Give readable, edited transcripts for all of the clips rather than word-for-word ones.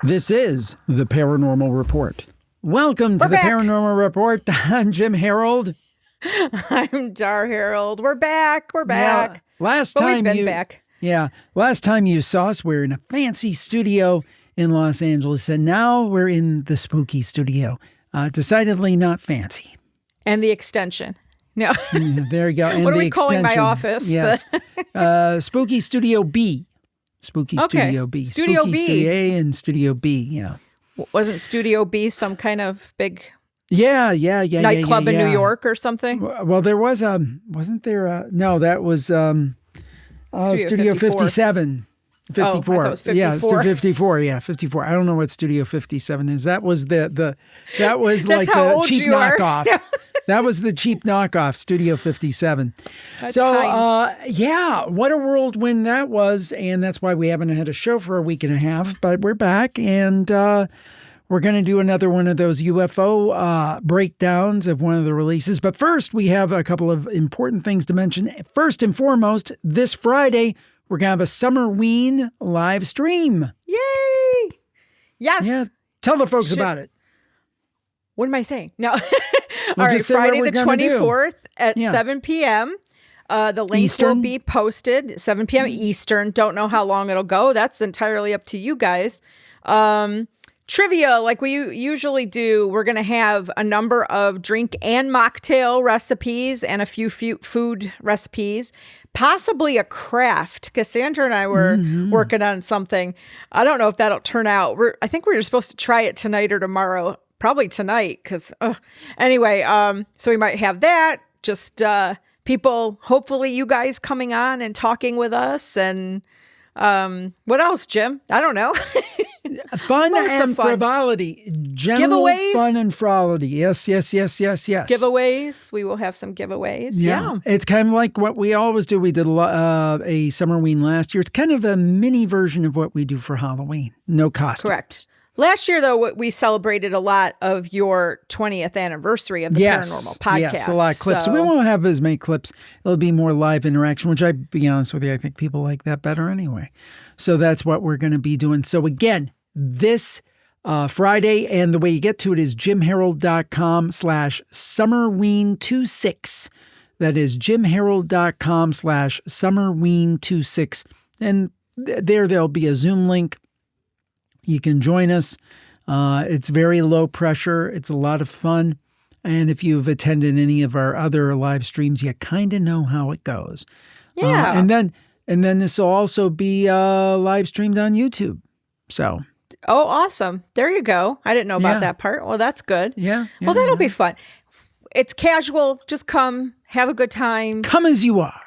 This is the Paranormal Report. Welcome to the Paranormal Report. I'm Jim Harold. I'm Dar Harold. We're back. We've been back. Yeah. Last time you saw us, we're in a fancy studio in Los Angeles, and now we're in the spooky studio. Decidedly not fancy. And the extension. No. There you go. And what are we calling my office? Yes. Spooky Studio B. Spooky Studio B. Studio Spooky B. Studio A and Studio B, yeah. Wasn't Studio B some kind of big nightclub in New York or something? Well, there was wasn't there no, that was Studio 57. 54. Oh, I thought it was 54. Yeah, it's 54. Yeah, 54. I don't know what Studio 57 is. That was that was like the cheap knockoff. That was the cheap knockoff, Studio 57. Yeah, what a whirlwind that was. And that's why we haven't had a show for a week and a half. But we're back, and we're going to do another one of those UFO breakdowns of one of the releases. But first, we have a couple of important things to mention. First and foremost, this Friday, we're going to have a Summerween live stream. Yay! Yes. Yeah. Tell the folks about it. What am I saying? No. All right, Friday the 24th at 7 p.m. The link will be posted, 7 p.m. Eastern. Don't know how long it'll go. That's entirely up to you guys. Trivia, like we usually do, we're going to have a number of drink and mocktail recipes and a few food recipes, possibly a craft. Cassandra and I were working on something. I don't know if that'll turn out. I think we were supposed to try it tonight or tomorrow. Probably tonight, because anyway, so we might have that. Just people, hopefully you guys coming on and talking with us. And what else, Jim? I don't know. Fun and frivolity. General giveaways. Fun and frivolity. Yes. Giveaways. We will have some giveaways. Yeah. It's kind of like what we always do. We did a Summerween last year. It's kind of a mini version of what we do for Halloween. No costume. Correct. Last year, though, we celebrated a lot of your 20th anniversary of the Paranormal Podcast. Yes, a lot of clips. So we won't have as many clips. It'll be more live interaction, which, I'll be honest with you, I think people like that better anyway. So that's what we're going to be doing. So again, this Friday, and the way you get to it is jimharold.com/summerween26. That is jimharold.com/summerween26. And there'll be a Zoom link. You can join us. It's very low pressure. It's a lot of fun. And if you've attended any of our other live streams, you kind of know how it goes. Yeah. And then this will also be live streamed on YouTube. So. Oh, awesome. There you go. I didn't know about that part. Well, that's good. Yeah. Well, that'll be fun. It's casual. Just come, have a good time. Come as you are.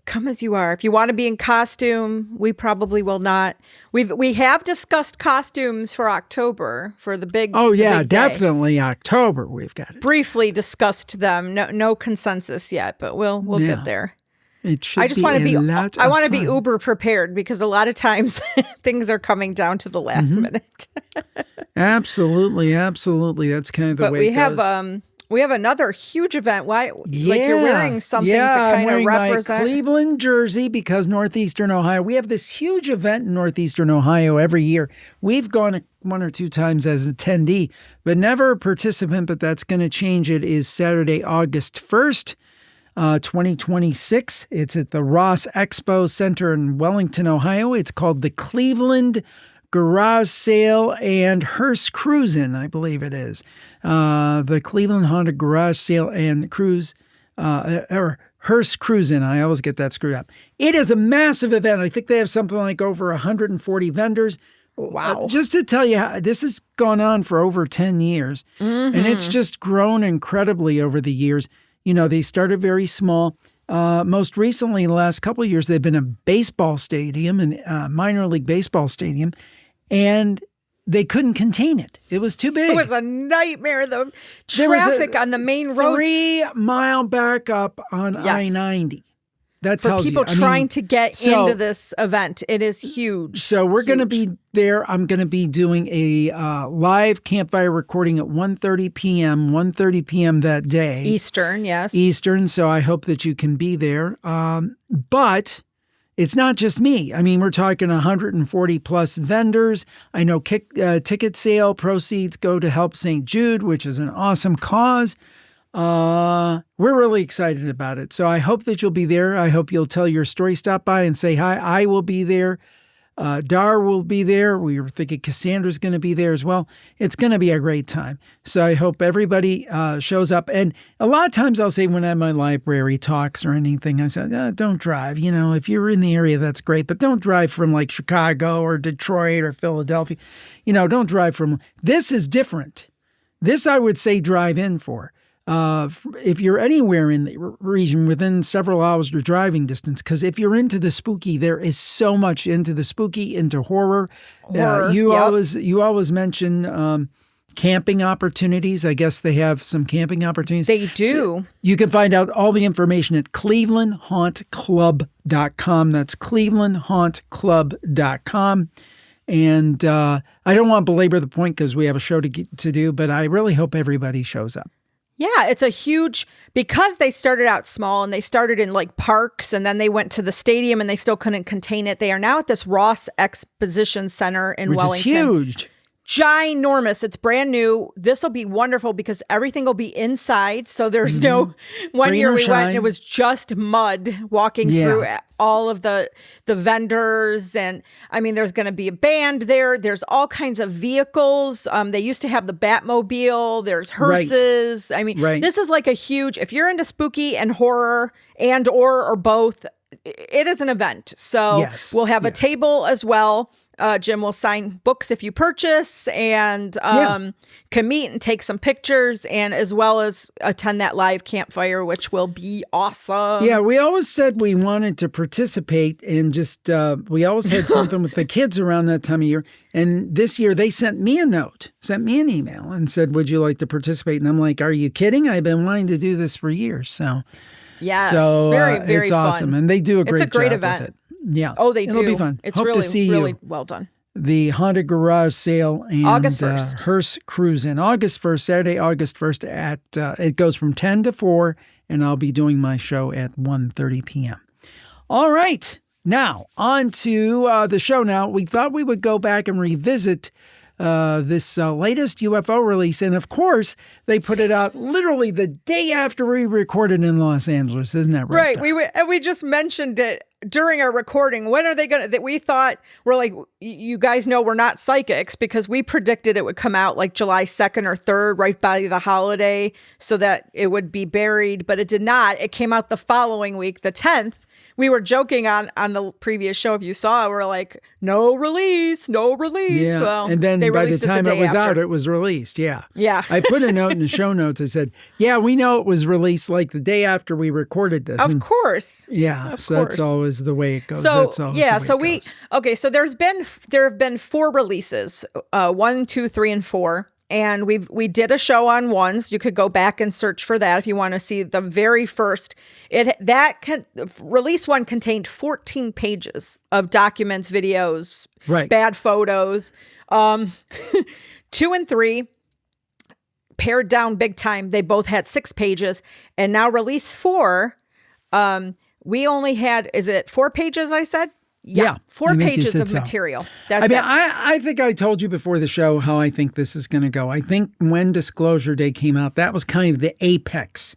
Come as you are. If you want to be in costume, we probably will not. We have discussed costumes for October for the big. Oh yeah, big definitely October. We've got it. Briefly discussed them. No consensus yet, but we'll get there. It should. I just want to be. I want to be fun. uber prepared, because a lot of times things are coming down to the last minute. Absolutely. That's kind of the way it goes. We have another huge event. Why? Like you're wearing something to kind of represent. My Cleveland jersey, because Northeastern Ohio. We have this huge event in Northeastern Ohio every year. We've gone one or two times as attendee, but never a participant. But that's going to change. It is Saturday, August 1st, 2026. It's at the Ross Expo Center in Wellington, Ohio. It's called the Cleveland Garage Sale and Hearst Cruisin', I believe it is. The Cleveland Honda Garage Sale and Cruise, or Hearst Cruisin'. I always get that screwed up. It is a massive event. I think they have something like over 140 vendors. Wow. Just to tell you, this has gone on for over 10 years, and it's just grown incredibly over the years. You know, they started very small. Most recently, the last couple of years, they've been a baseball stadium, and minor league baseball stadium, and they couldn't contain it. It was too big. It was a nightmare. The traffic on the main road. 3-mile backup on I-90. That tells you. For people trying to get into this event, it is huge. So we're going to be there. I'm going to be doing a live campfire recording at 1:30 p.m. that day. Eastern, yes. Eastern, so I hope that you can be there. But it's not just me. I mean, we're talking 140 plus vendors. I know ticket sale proceeds go to help St. Jude, which is an awesome cause. We're really excited about it. So I hope that you'll be there. I hope you'll tell your story, stop by and say hi. I will be there. Dar will be there. We were thinking Cassandra's going to be there as well. It's going to be a great time. So I hope everybody shows up. And a lot of times I'll say when I'm at my library talks or anything, I say, don't drive. You know, if you're in the area, that's great. But don't drive from like Chicago or Detroit or Philadelphia. You know, don't drive from. This is different. This I would say drive in for. If you're anywhere in the region within several hours of driving distance, because if you're into the spooky, there is so much into the spooky, into horror. You always mention camping opportunities. I guess they have some camping opportunities. They do. So you can find out all the information at clevelandhauntclub.com. That's clevelandhauntclub.com. And I don't want to belabor the point because we have a show to do, but I really hope everybody shows up. Yeah, it's a huge, because they started out small and they started in like parks and then they went to the stadium and they still couldn't contain it. They are now at this Ross Exposition Center in Wellington. Which is huge. Ginormous. It's brand new. This will be wonderful because everything will be inside. So there's no, one year we went and it was just mud walking through all of the vendors. And I mean, there's going to be a band there. There's all kinds of vehicles. They used to have the Batmobile. There's hearses. Right. I mean, this is like a huge, if you're into spooky and horror and or both, it is an event. So we'll have a table as well. Jim will sign books if you purchase and can meet and take some pictures and as well as attend that live campfire, which will be awesome. Yeah, we always said we wanted to participate and just, we always had something with the kids around that time of year. And this year they sent me a note, sent me an email and said, would you like to participate? And I'm like, are you kidding? I've been wanting to do this for years. So, very, very it's awesome. fun. And they do a great great job event. with it. Yeah. Oh, they do. It'll be fun. It's Hope really, to see really you. well done. The Haunted Garage Sale and August 1st. Hearse Cruise-In. August 1st, Saturday, August 1st at, it goes from 10 to 4, and I'll be doing my show at 1:30 p.m. All right. Now, on to the show now. We thought we would go back and revisit this latest UFO release. And of course, they put it out literally the day after we recorded in Los Angeles. Isn't that right? Right. We just mentioned it during our recording. When are they going to, that we thought, we're like, you guys know we're not psychics because we predicted it would come out like July 2nd or 3rd, right by the holiday, so that it would be buried, but it did not. It came out the following week, the 10th. We were joking on the previous show. If you saw it, we're like, no release. Yeah. Well, and then by the time it was out, it was released. Yeah. Yeah. I put a note in the show notes. I said, yeah, we know it was released like the day after we recorded this. Of course. Yeah. Of so course. That's always the way it goes. So, so there have been 4 releases, 1, 2, 3, and 4. And we did a show on ones. You could go back and search for that if you want to see the very first. Release 1 contained 14 pages of documents, videos, bad photos. 2 and 3 pared down big time. They both had 6 pages. And now release 4, we only had, is it 4 pages? I said. Yeah, 4 pages of material. That's I think I told you before the show how I think this is going to go. I think when Disclosure Day came out, that was kind of the apex.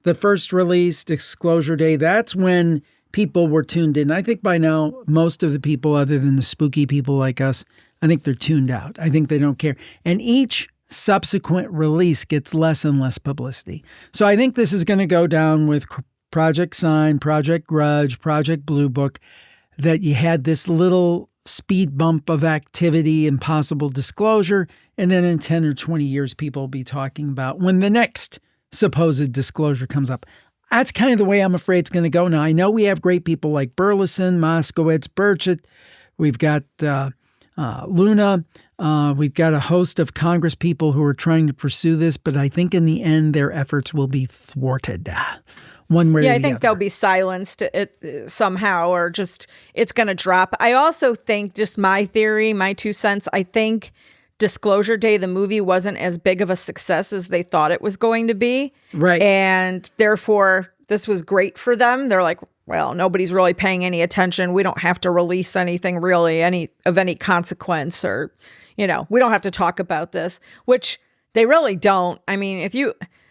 The first release, Disclosure Day, that's when people were tuned in. I think by now, most of the people, other than the spooky people like us, I think they're tuned out. I think they don't care. And each subsequent release gets less and less publicity. So I think this is going to go down with Project Sign, Project Grudge, Project Blue Book, that you had this little speed bump of activity and possible disclosure, and then in 10 or 20 years, people will be talking about when the next supposed disclosure comes up. That's kind of the way I'm afraid it's going to go. Now, I know we have great people like Burleson, Moskowitz, Burchett. We've got Luna. We've got a host of Congress people who are trying to pursue this, but I think in the end, their efforts will be thwarted. One way or the other. I think they'll be silenced somehow, or just it's going to drop. I also think, just my theory, my 2 cents, I think Disclosure Day, the movie, wasn't as big of a success as they thought it was going to be. Right. And therefore, this was great for them. They're like, well, nobody's really paying any attention. We don't have to release anything really any consequence, or, we don't have to talk about this, which they really don't. I mean,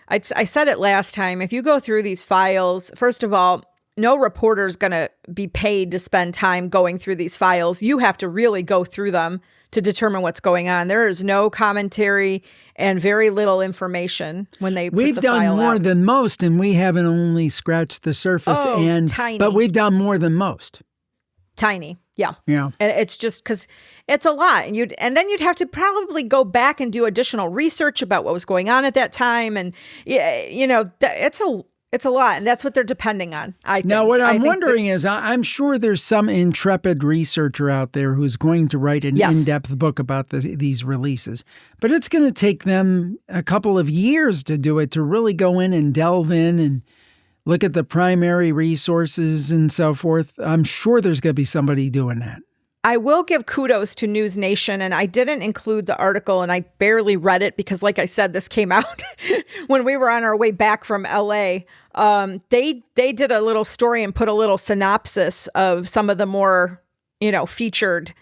I said it last time, if you go through these files, first of all, no reporter's going to be paid to spend time going through these files. You have to really go through them to determine what's going on. There is no commentary and very little information when they put the file out. We've done more than most, and we haven't only scratched the surface. Tiny. But we've done more than most. Tiny, yeah. Yeah. And it's just because it's a lot. And then you'd have to probably go back and do additional research about what was going on at that time. And, it's a lot, and that's what they're depending on, I think. Now, what I'm wondering is, I'm sure there's some intrepid researcher out there who's going to write an in-depth book about these releases. But it's going to take them a couple of years to do it, to really go in and delve in and look at the primary resources and so forth. I'm sure there's going to be somebody doing that. I will give kudos to News Nation, and I didn't include the article, and I barely read it because, like I said, this came out when we were on our way back from LA. They did a little story and put a little synopsis of some of the more, featured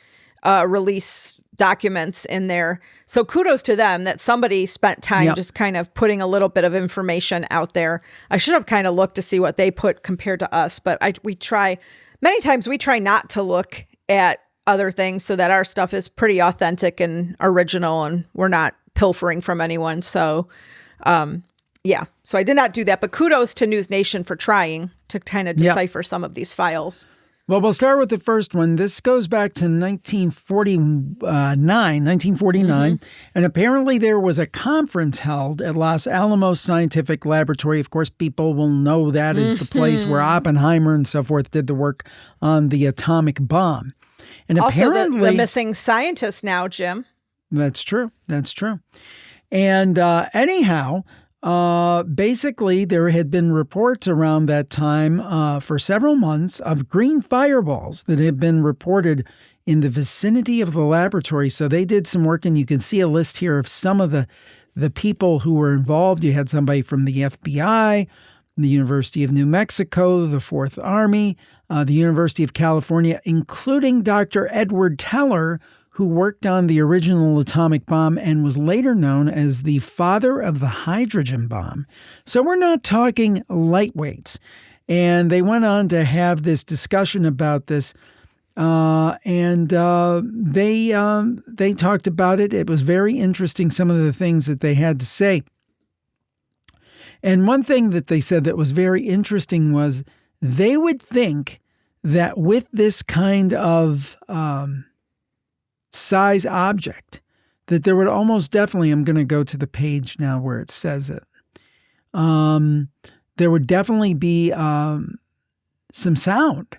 release documents in there. So kudos to them that somebody spent time just kind of putting a little bit of information out there. I should have kind of looked to see what they put compared to us, but many times we try not to look at other things so that our stuff is pretty authentic and original and we're not pilfering from anyone. So, so I did not do that, but kudos to News Nation for trying to kind of decipher some of these files. Well, we'll start with the first one. This goes back to 1949, and apparently there was a conference held at Los Alamos Scientific Laboratory. Of course, people will know that is the place where Oppenheimer and so forth did the work on the atomic bomb. And also apparently, the missing scientist now, Jim. That's true. And anyhow, basically, there had been reports around that time for several months of green fireballs that had been reported in the vicinity of the laboratory. So they did some work, and you can see a list here of some of the people who were involved. You had somebody from the FBI, the University of New Mexico, the Fourth Army, the University of California, including Dr. Edward Teller, who worked on the original atomic bomb and was later known as the father of the hydrogen bomb. So we're not talking lightweights. And they went on to have this discussion about this, and they talked about it. It was very interesting, some of the things that they had to say. And one thing that they said that was very interesting was they would think that with this kind of size object, that there would almost definitely, I'm going to go to the page now where it says it, there would definitely be some sound.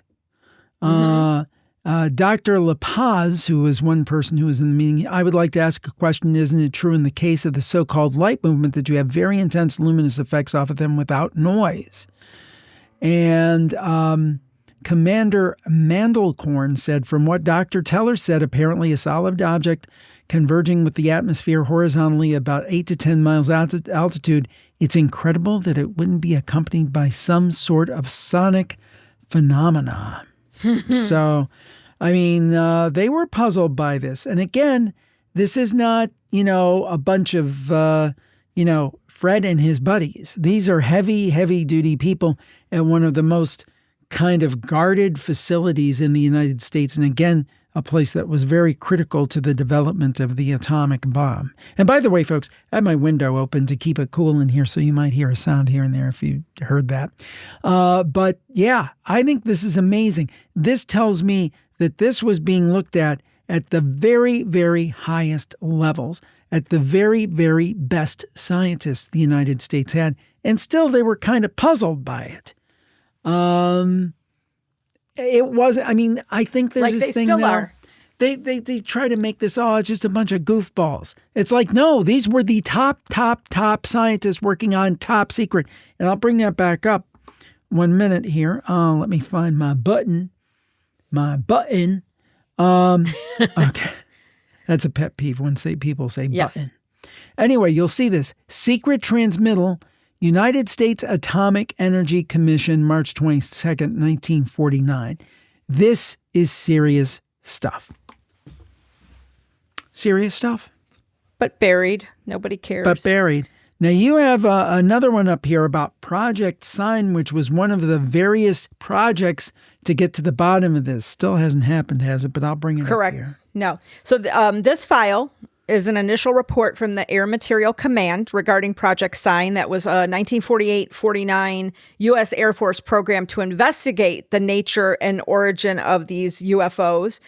Dr. La Paz, who was one person who was in the meeting, I would like to ask a question. Isn't it true in the case of the so-called light movement that you have very intense luminous effects off of them without noise? And Commander Mandelkorn said, from what Dr. Teller said, apparently a solid object converging with the atmosphere horizontally about 8 to 10 miles altitude, it's incredible that it wouldn't be accompanied by some sort of sonic phenomena. So, I mean, they were puzzled by this. And again, this is not, a bunch of, Fred and his buddies. These are heavy duty people at one of the most kind of guarded facilities in the United States. And again, a place that was very critical to the development of the atomic bomb. And by the way, folks, I have my window open to keep it cool in here, so you might hear a sound here and there if you heard that. But yeah, I think this is amazing. This tells me that this was being looked at the very, very highest levels, at the very, very best scientists the United States had, and still they were kind of puzzled by it. It was, I think there's this thing now. Are. They try to make this, it's just a bunch of goofballs. It's like, no, these were the top scientists working on top secret. And I'll bring that back up 1 minute here. Let me find my button. Okay. That's a pet peeve when people say button. Anyway, you'll see this. Secret transmittal United States Atomic Energy Commission, March 22nd, 1949. This is serious stuff. Serious stuff. But buried. Nobody cares. But buried. Now, you have another one up here about Project Sign, which was one of the various projects to get to the bottom of this. Still hasn't happened, has it? But I'll bring it Correct. up here. No. So this file is an initial report from the Air Material Command regarding Project Sign. That was a 1948-49 U.S. Air Force program to investigate the nature and origin of these UFOs.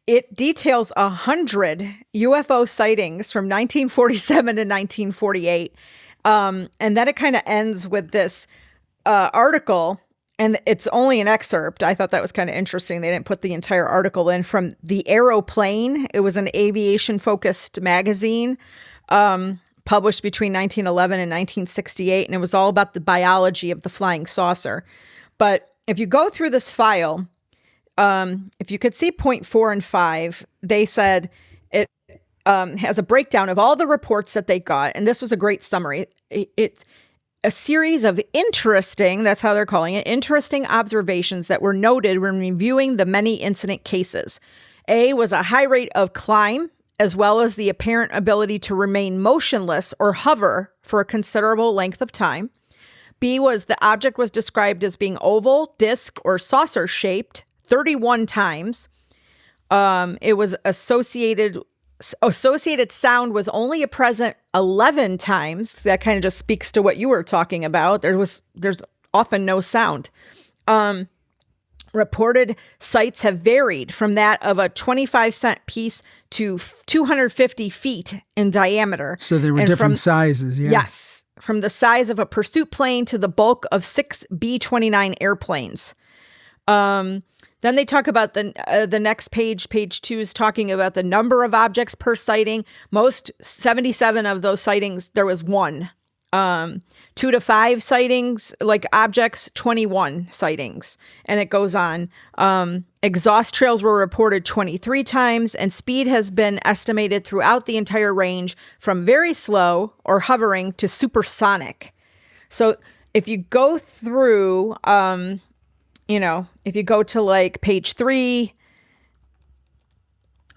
It details 100 UFO sightings from 1947 to 1948. And then it kind of ends with this article, and it's only an excerpt. I thought that was kind of interesting. They didn't put the entire article in, from The Aeroplane. It was an aviation-focused magazine published between 1911 and 1968, and it was all about the biology of the flying saucer. But if you go through this file, if you could see point 4 and 5, they said it has a breakdown of all the reports that they got. And this was a great summary. It's a series of interesting, that's how they're calling it, interesting observations that were noted when reviewing the many incident cases. A was a high rate of climb, as well as the apparent ability to remain motionless or hover for a considerable length of time. B was the object was described as being oval, disc, or saucer shaped 31 times. It was associated sound was only present 11 times. That kind of just speaks to what you were talking about. There's often no sound. Reported sights have varied from that of a 25-cent piece to 250 feet in diameter. So there were different sizes, yeah. Yes. From the size of a pursuit plane to the bulk of 6 B-29 airplanes. Then they talk about the next page 2 is talking about the number of objects per sighting. Most 77 of those sightings, there was one. 2 to 5 sightings, like objects, 21 sightings. And it goes on. Exhaust trails were reported 23 times, and speed has been estimated throughout the entire range from very slow or hovering to supersonic. So if you go through... if you go to like page 3.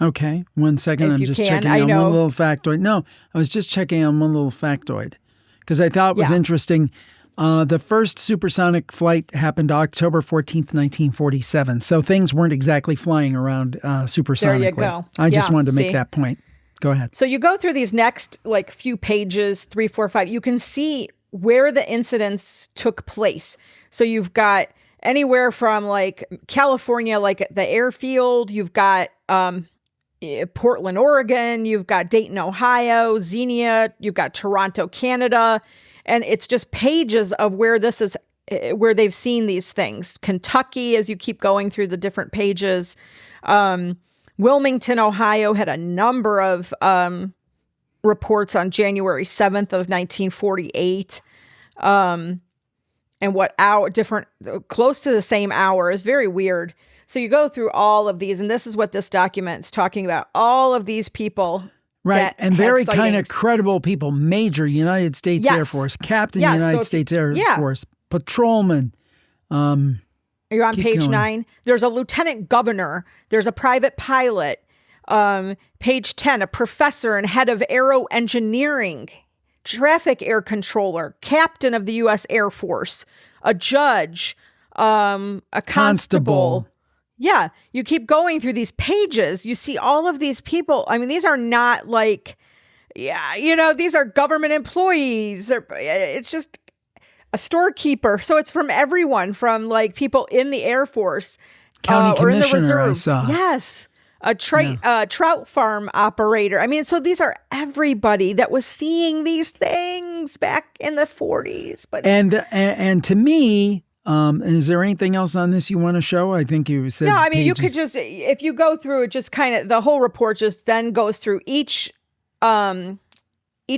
Okay, 1 second. I'm just checking on one little factoid. No, I was just checking on one little factoid because I thought it was interesting. The first supersonic flight happened October 14th, 1947. So things weren't exactly flying around supersonically. There you go. I just wanted to make that point. Go ahead. So you go through these next like few pages, 3, 4, 5. You can see where the incidents took place. So you've got anywhere from like California, like the airfield, you've got Portland, Oregon, you've got Dayton, Ohio, Xenia, you've got Toronto, Canada, and it's just pages of where this is, where they've seen these things. Kentucky, as you keep going through the different pages. Wilmington, Ohio had a number of reports on January 7th of 1948. And what hour, different, close to the same hour, is very weird. So you go through all of these, and this is what this document's talking about. All of these people. Right, and very kind of credible people. Major United States Air Force, Captain United States Air Force, patrolman. You're on page 9. There's a lieutenant governor. There's a private pilot. Page 10, a professor and head of aero engineering. Traffic air controller, captain of the U.S. Air Force, a judge, a constable. Yeah, you keep going through these pages. You see all of these people. I mean, these are not like, these are government employees. It's just a storekeeper. So it's from everyone, from like people in the Air Force, county or in the commissioner. reserves. Yes. A trout farm operator. I mean, so these are everybody that was seeing these things back in the 40s. But and to me, is there anything else on this you want to show? I think you said. No, I mean, you could just, if you go through it, just kind of the whole report just then goes through each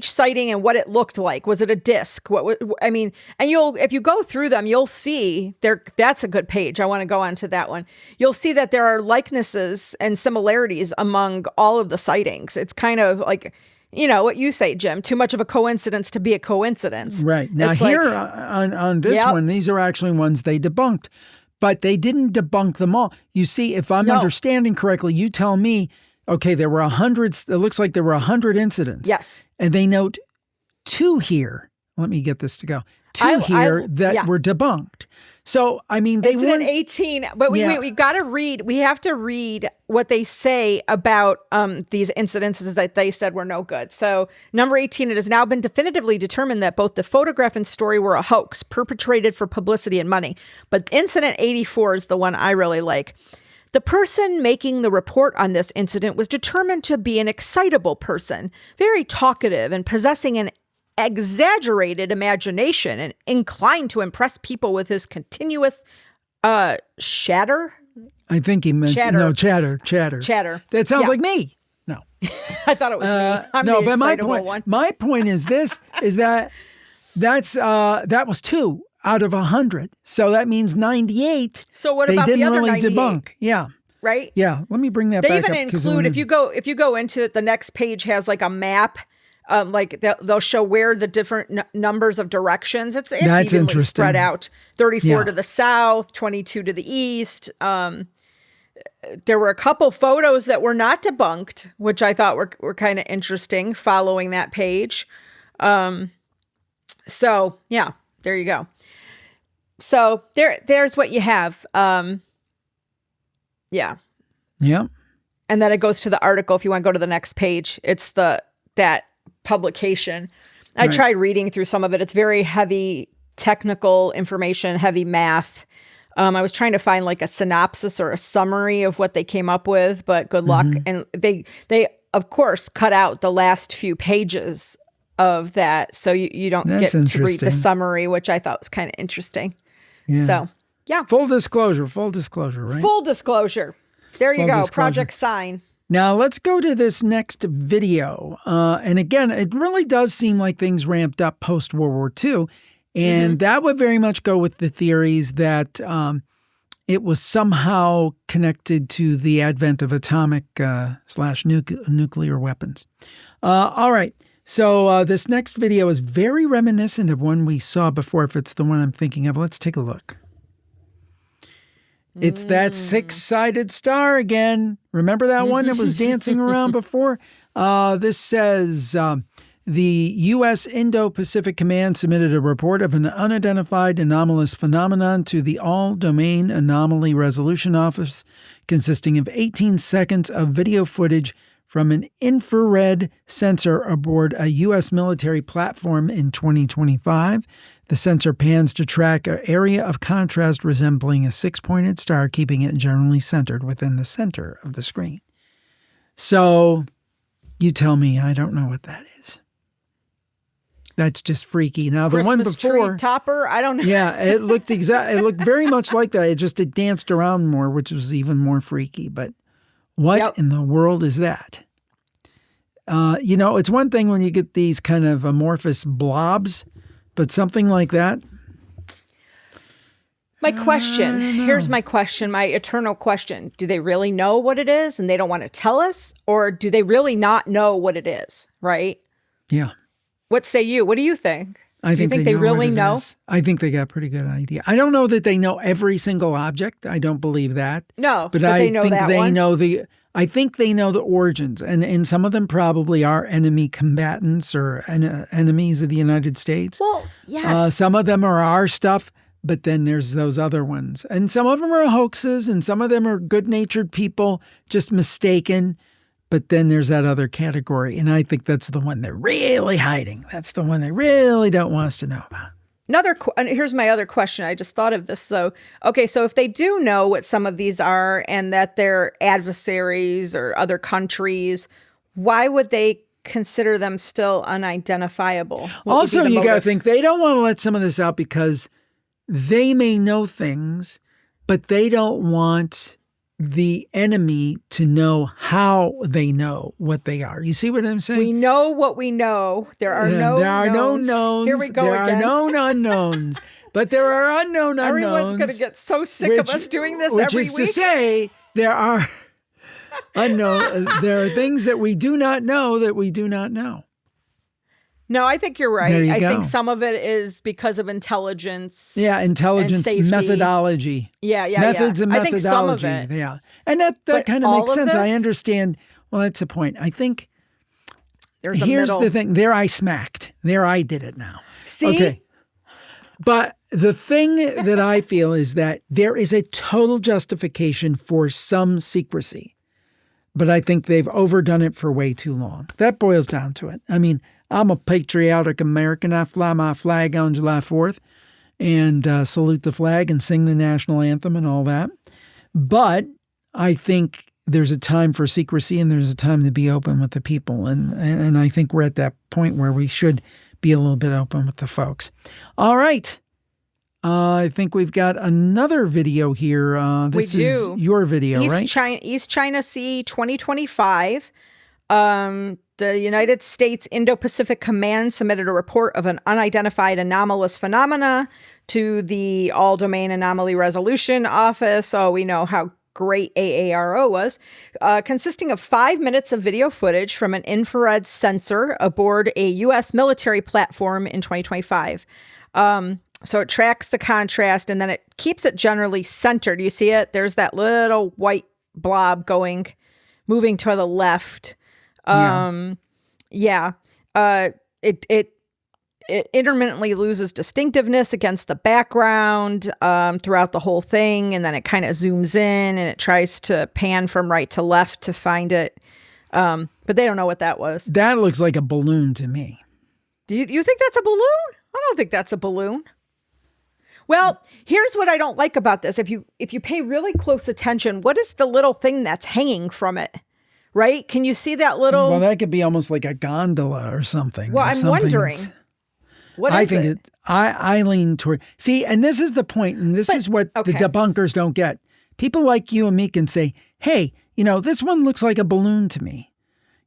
sighting and what it looked like. Was it a disc? And if you go through them, you'll see that's a good page. I want to go on to that one. You'll see that there are likenesses and similarities among all of the sightings. It's kind of like what you say, Jim, too much of a coincidence to be a coincidence. Right. Now here on this one, these are actually ones they debunked, but they didn't debunk them all. You see, if I'm understanding correctly, you tell me, okay, there were 100, it looks like there were 100 incidents. Yes. And they note 2 here. Let me get this to go. 2 here that were debunked. So, I mean, they weren't 18, but we got to read. We have to read what they say about these incidences that they said were no good. So, number 18, it has now been definitively determined that both the photograph and story were a hoax perpetrated for publicity and money. But incident 84 is the one I really like. The person making the report on this incident was determined to be an excitable person, very talkative and possessing an exaggerated imagination and inclined to impress people with his continuous chatter. I think he meant chatter. Chatter. That sounds like me. No, I thought it was me. I'm the excitable one. My point is this: is that that was 2 out of 100. So that means 98. So what about the other 98? Debunk? Yeah. Right. Yeah. Let me bring that back up. They even include if you go into it, the next page has like a map. Like they'll show where the different numbers of directions. It's evenly spread out. 34 to the south, 22 to the east. There were a couple photos that were not debunked, which I thought were kind of interesting following that page. So yeah, there you go. So there's what you have. Yeah. Yeah. And then it goes to the article. If you want to go to the next page, it's that publication. I tried reading through some of it. It's very heavy technical information, heavy math. I was trying to find like a synopsis or a summary of what they came up with, but good luck. And they of course cut out the last few pages of that, so you don't get to read the summary, which I thought was kind of interesting. Yeah. So yeah, full disclosure, right? Full disclosure. There you go. Project Sign. Now, let's go to this next video. And again, it really does seem like things ramped up post-World War II. And that would very much go with the theories that it was somehow connected to the advent of atomic / nuclear weapons. All right. So this next video is very reminiscent of one we saw before, if it's the one I'm thinking of. Let's take a look. It's that 6-sided star again. Remember that one that was dancing around before? This says the U.S. Indo-Pacific Command submitted a report of an unidentified anomalous phenomenon to the All-Domain Anomaly Resolution Office, consisting of 18 seconds of video footage from an infrared sensor aboard a U.S. military platform in 2025. The sensor pans to track an area of contrast resembling a 6-pointed star, keeping it generally centered within the center of the screen. So you tell me, I don't know what that is. That's just freaky. Now, Christmas the one before, tree topper, I don't know. Yeah, it looked it looked very much like that. It danced around more, which was even more freaky. But what in the world is that? It's one thing when you get these kind of amorphous blobs, but something like that. Here's my question, my eternal question. Do they really know what it is and they don't want to tell us? Or do they really not know what it is, right? Yeah. What say you? What do you think? Do you think they really know? I think they got a pretty good idea. I don't know that they know every single object. I don't believe that. No, but I think they know I think they know the origins, and some of them probably are enemy combatants or enemies of the United States. Well, yes. Some of them are our stuff, but then there's those other ones. And some of them are hoaxes, and some of them are good-natured people just mistaken. But then there's that other category, and I think that's the one they're really hiding. That's the one they really don't want us to know about. Here's my other question. I just thought of this, though. Okay, so if they do know what some of these are and that they're adversaries or other countries, why would they consider them still unidentifiable? Also, you got to think they don't want to let some of this out because they may know things, but they don't want the enemy to know how they know what they are. You see what I'm saying? We know what we know. There are no knowns. Here we go again. There are known unknowns. But there are unknown unknowns. Everyone's going to get so sick of us doing this every week. Which is to say, there are unknown. There are things that we do not know that we do not know. No, I think you're right. I think some of it is because of intelligence. Yeah, intelligence, methodology. Yeah. Methods and methodology. I think some of it. Yeah. And that kind of makes sense. I understand. Well, that's the point. I think here's the thing. There I smacked. There I did it now. See? Okay. But the thing that I feel is that there is a total justification for some secrecy. But I think they've overdone it for way too long. That boils down to it. I mean, I'm a patriotic American. I fly my flag on July 4th and salute the flag and sing the national anthem and all that. But I think there's a time for secrecy and there's a time to be open with the people. And I think we're at that point where we should be a little bit open with the folks. All right. I think we've got another video here. This is your video, right? East China Sea 2025. The United States Indo-Pacific Command submitted a report of an unidentified anomalous phenomena to the All-Domain Anomaly Resolution Office. Oh, we know how great AARO was, consisting of 5 minutes of video footage from an infrared sensor aboard a U.S. military platform in 2025. So it tracks the contrast and then it keeps it generally centered. You see it? There's that little white blob moving to the left. It intermittently loses distinctiveness against the background throughout the whole thing, and then it kind of zooms in and it tries to pan from right to left to find it. But they don't know what that was. That looks like a balloon to me. Do you think that's a balloon? I don't think that's a balloon. Well, here's what I don't like about this. If you pay really close attention, what is the little thing that's hanging from it? Right? Can you see that little? Well, that could be almost like a gondola or something. Well, I'm wondering. What is it? I lean toward. See, and this is the point, and this is what the debunkers don't get. People like you and me can say, hey, this one looks like a balloon to me.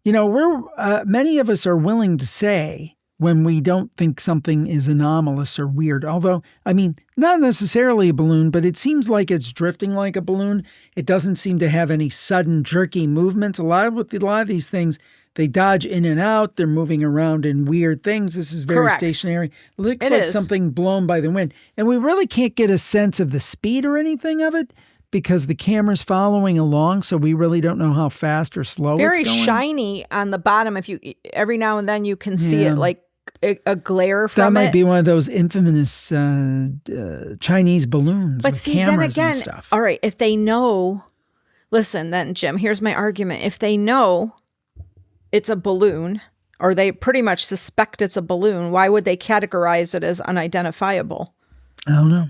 Many of us are willing to say when we don't think something is anomalous or weird. Although, I mean, not necessarily a balloon, but it seems like it's drifting like a balloon. It doesn't seem to have any sudden jerky movements. A lot of these things, they dodge in and out. They're moving around in weird things. This is very stationary. Looks like something blown by the wind. And we really can't get a sense of the speed or anything of it because the camera's following along, so we really don't know how fast or slow it's going. Very shiny on the bottom. Every now and then you can see it like a glare from it. That might be one of those infamous Chinese balloons with cameras and stuff. All right, if they know, listen then, Jim, here's my argument. If they know it's a balloon, or they pretty much suspect it's a balloon, why would they categorize it as unidentifiable? I don't know.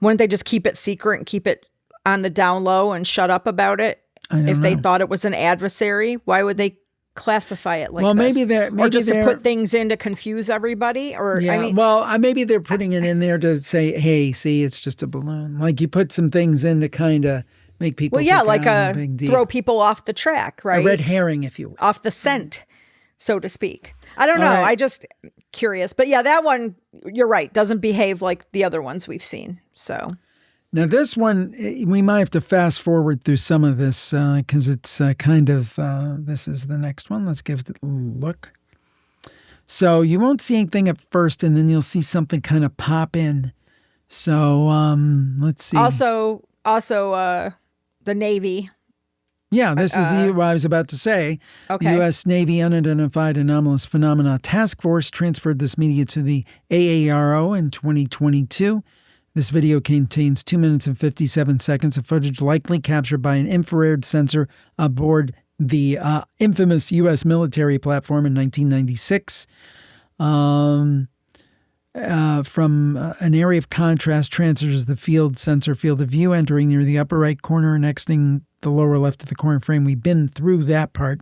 Wouldn't they just keep it secret and keep it on the down low and shut up about it? If they thought it was an adversary, why would they classify it like this? Maybe or just to put things in to confuse everybody, or maybe they're putting it in there to say, "Hey, see, it's just a balloon." Like you put some things in to kind of make people. Well, like a big deal. Throw people off the track, right? A red herring, if you will, off the scent, so to speak. I don't know. Right. I just curious, but yeah, that one you're right doesn't behave like the other ones we've seen. So. Now, this one, we might have to fast forward through some of this because it's this is the next one. Let's give it a look. So you won't see anything at first, and then you'll see something kind of pop in. So let's see. Also, the Navy. Yeah, this is what I was about to say. Okay. The U.S. Navy Unidentified Anomalous Phenomena Task Force transferred this media to the AARO in 2022. This video contains 2 minutes and 57 seconds of footage likely captured by an infrared sensor aboard the infamous U.S. military platform in 1996. From an area of contrast transfers the sensor field of view, entering near the upper right corner and exiting the lower left of the corner frame. We've been through that part.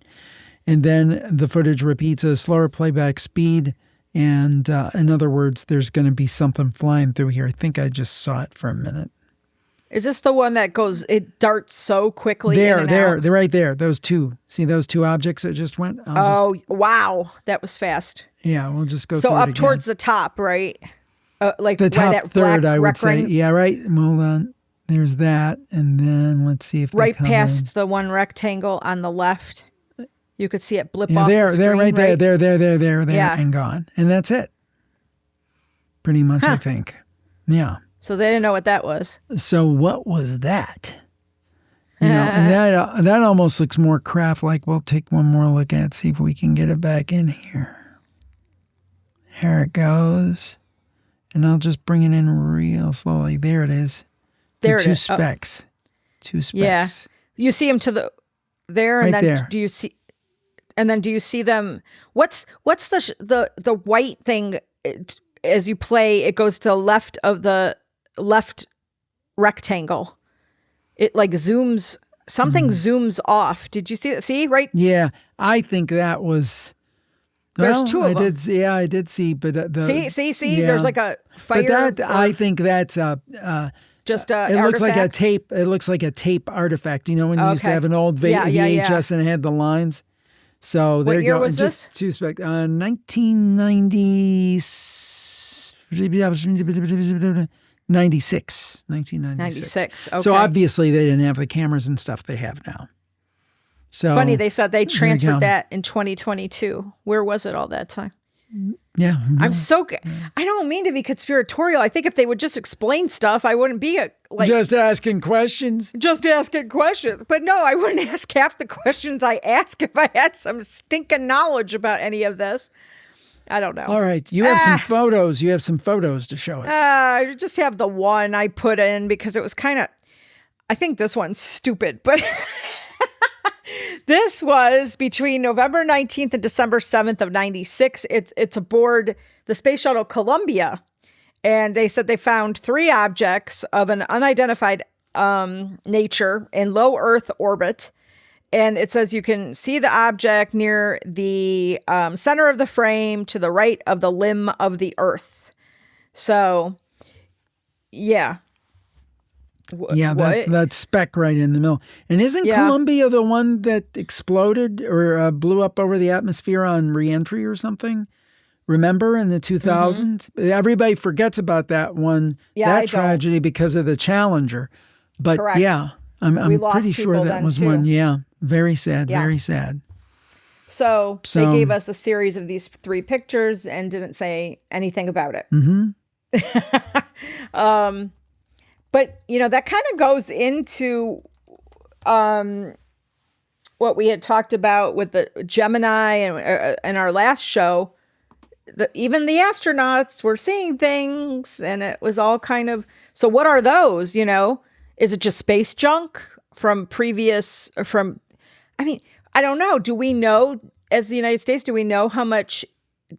And then the footage repeats at a slower playback speed. And in other words, there's going to be something flying through here. I think I just saw it for a minute. Is this the one that it darts so quickly? They're right there. Those two. See those two objects that just went? Wow. That was fast. Yeah, we'll just go through it up again. towards the top, right? Like the top that third, I would say. Yeah, right. Hold on. there's that. And then let's see if right past the one rectangle on the left, you could see it blip off there, the screen. There, and gone. And that's it. Pretty much, I think. Yeah. So they didn't know what that was. So what was that? You know, and that almost looks more craft-like. We'll take one more look at it, see if we can get it back in here. There it goes. And I'll just bring it in real slowly. There it is. There two specks. Two specks. Yeah. You see them there, and right then there. do you see them? What's the white thing? As you play, it goes to the left of the left rectangle. It like zooms. Something zooms off. Did you see it? See right? Yeah, I think that was. There's two of them. I did see, but see. Yeah. There's like a fire. But I think that's just a. It looks artifact. like a tape. It looks like a tape artifact. You know when you used to have an old VHS and it had the lines. So there you go. Was just this? two spec. 1996. 1996. Okay. So obviously they didn't have the cameras and stuff they have now. So funny, they said they transferred that in 2022. Where was it all that time? Yeah. I don't mean to be conspiratorial. I think if they would just explain stuff, I wouldn't be just asking questions. But no, I wouldn't ask half the questions I ask if I had some stinking knowledge about any of this. I don't know. All right. You have some photos. You have some photos to show us. I just have the one I put in because it was I think this one's stupid, but this was between November 19th and December 7th of 96. It's aboard the Space Shuttle Columbia. And they said they found 3 objects of an unidentified nature in low Earth orbit. And it says you can see the object near the center of the frame to the right of the limb of the Earth. So, yeah. That speck right in the middle. And isn't Columbia the one that exploded or blew up over the atmosphere on reentry or something? Remember in the 2000s? Mm-hmm. Everybody forgets about that one, that tragedy because of the Challenger. But correct. Yeah, I'm pretty sure that was one. Yeah, very sad, very sad. So they gave us a series of these 3 pictures and didn't say anything about it. Mm-hmm. But, that kind of goes into what we had talked about with the Gemini and our last show. Even the astronauts were seeing things, and it was all kind of... So what are those, Is it just space junk from previous... I don't know. Do we know, as the United States, do we know how much...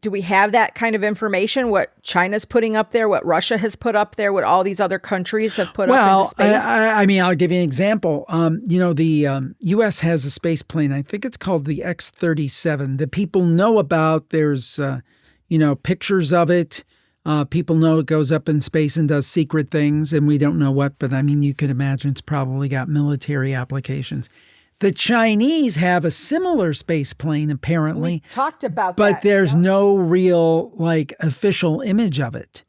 Do we have that kind of information? What China's putting up there, what Russia has put up there, what all these other countries have put up into space? I'll give you an example. The U.S. has a space plane. I think it's called the X-37 that people know about. There's, pictures of it. People know it goes up in space and does secret things, and we don't know what. But, you could imagine it's probably got military applications. The Chinese have a similar space plane, apparently. We talked about that. But there's no real, official image of it.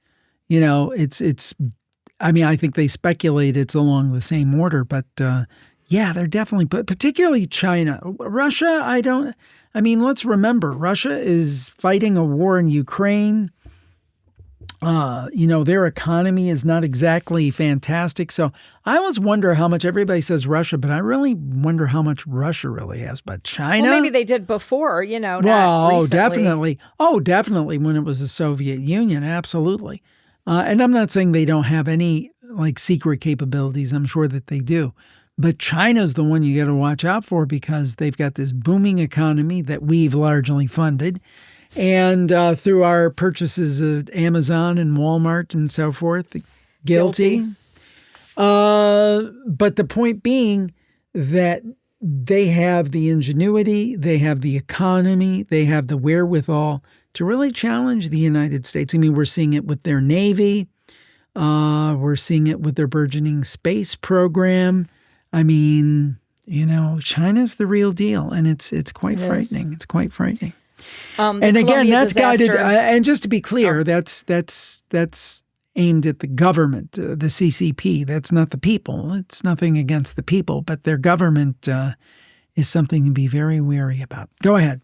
I think they speculate it's along the same order. But, they're definitely, particularly China. Russia, let's remember, Russia is fighting a war in Ukraine. Their economy is not exactly fantastic. So I always wonder how much everybody says Russia, but I really wonder how much Russia really has. But China? Well, maybe they did before, not definitely. Oh, definitely when it was the Soviet Union. Absolutely. And I'm not saying they don't have any secret capabilities. I'm sure that they do. But China's the one you got to watch out for because they've got this booming economy that we've largely funded. And through our purchases of Amazon and Walmart and so forth, guilty. But the point being that they have the ingenuity, they have the economy, they have the wherewithal to really challenge the United States. We're seeing it with their Navy. We're seeing it with their burgeoning space program. China's the real deal, and it's quite frightening. It's quite frightening. And again, that's guided. And just to be clear, that's aimed at the government, the CCP. That's not the people. It's nothing against the people, but their government is something to be very wary about. Go ahead.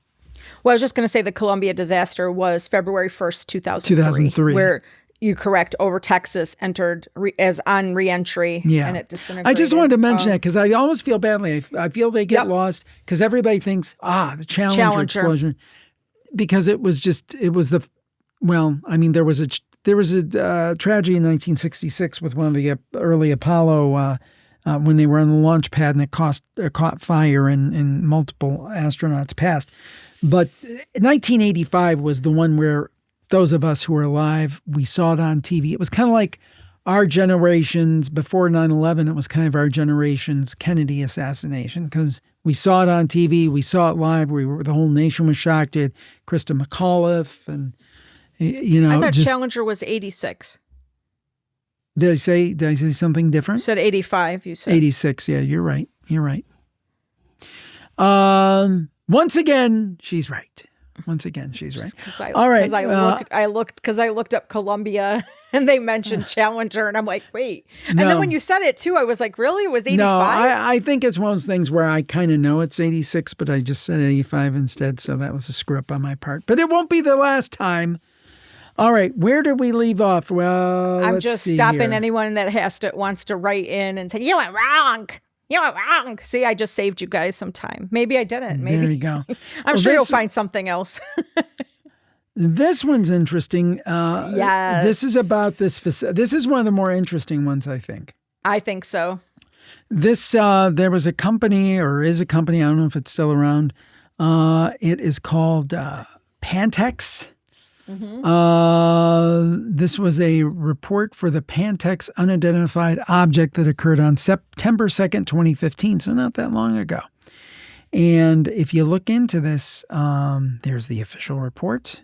Well, I was just going to say the Columbia disaster was February 1st, 2003. Where you're correct, over Texas entered as on reentry, and it disintegrated. I just wanted to mention that because I almost feel badly. I feel they get lost because everybody thinks, the Challenger explosion. Because there was a tragedy in 1966 with one of the early Apollo when they were on the launch pad and it caught fire and multiple astronauts passed. But 1985 was the one where those of us who were alive, we saw it on TV. It was kind of like our generation's, before 9/11, it was kind of our generation's Kennedy assassination because we saw it on TV, we saw it live. The whole nation was shocked. It had Krista McAuliffe and, I thought Challenger was 86. Did I say something different? You said 85. You said 86. Yeah, you're right. Once again, she's right. All right. I looked up Columbia and they mentioned Challenger and I'm like, wait. And then when you said it too, I was like, really? It was 85? No, I think it's one of those things where I kind of know it's 86, but I just said 85 instead. So that was a screw up on my part. But it won't be the last time. All right. Where did we leave off? Well, I'm just stopping anyone that wants to write in and say, you went wrong. See, I just saved you guys some time. Maybe I didn't. Maybe. There you go. I'm sure you'll find something else. This one's interesting. Yes. This is about this. This is one of the more interesting ones, I think. I think so. This, there was a company, or is a company, I don't know if it's still around. It is called Pantex. Mm-hmm. This was a report for the Pantex unidentified object that occurred on September 2nd, 2015, so not that long ago. And if you look into this, there's the official report.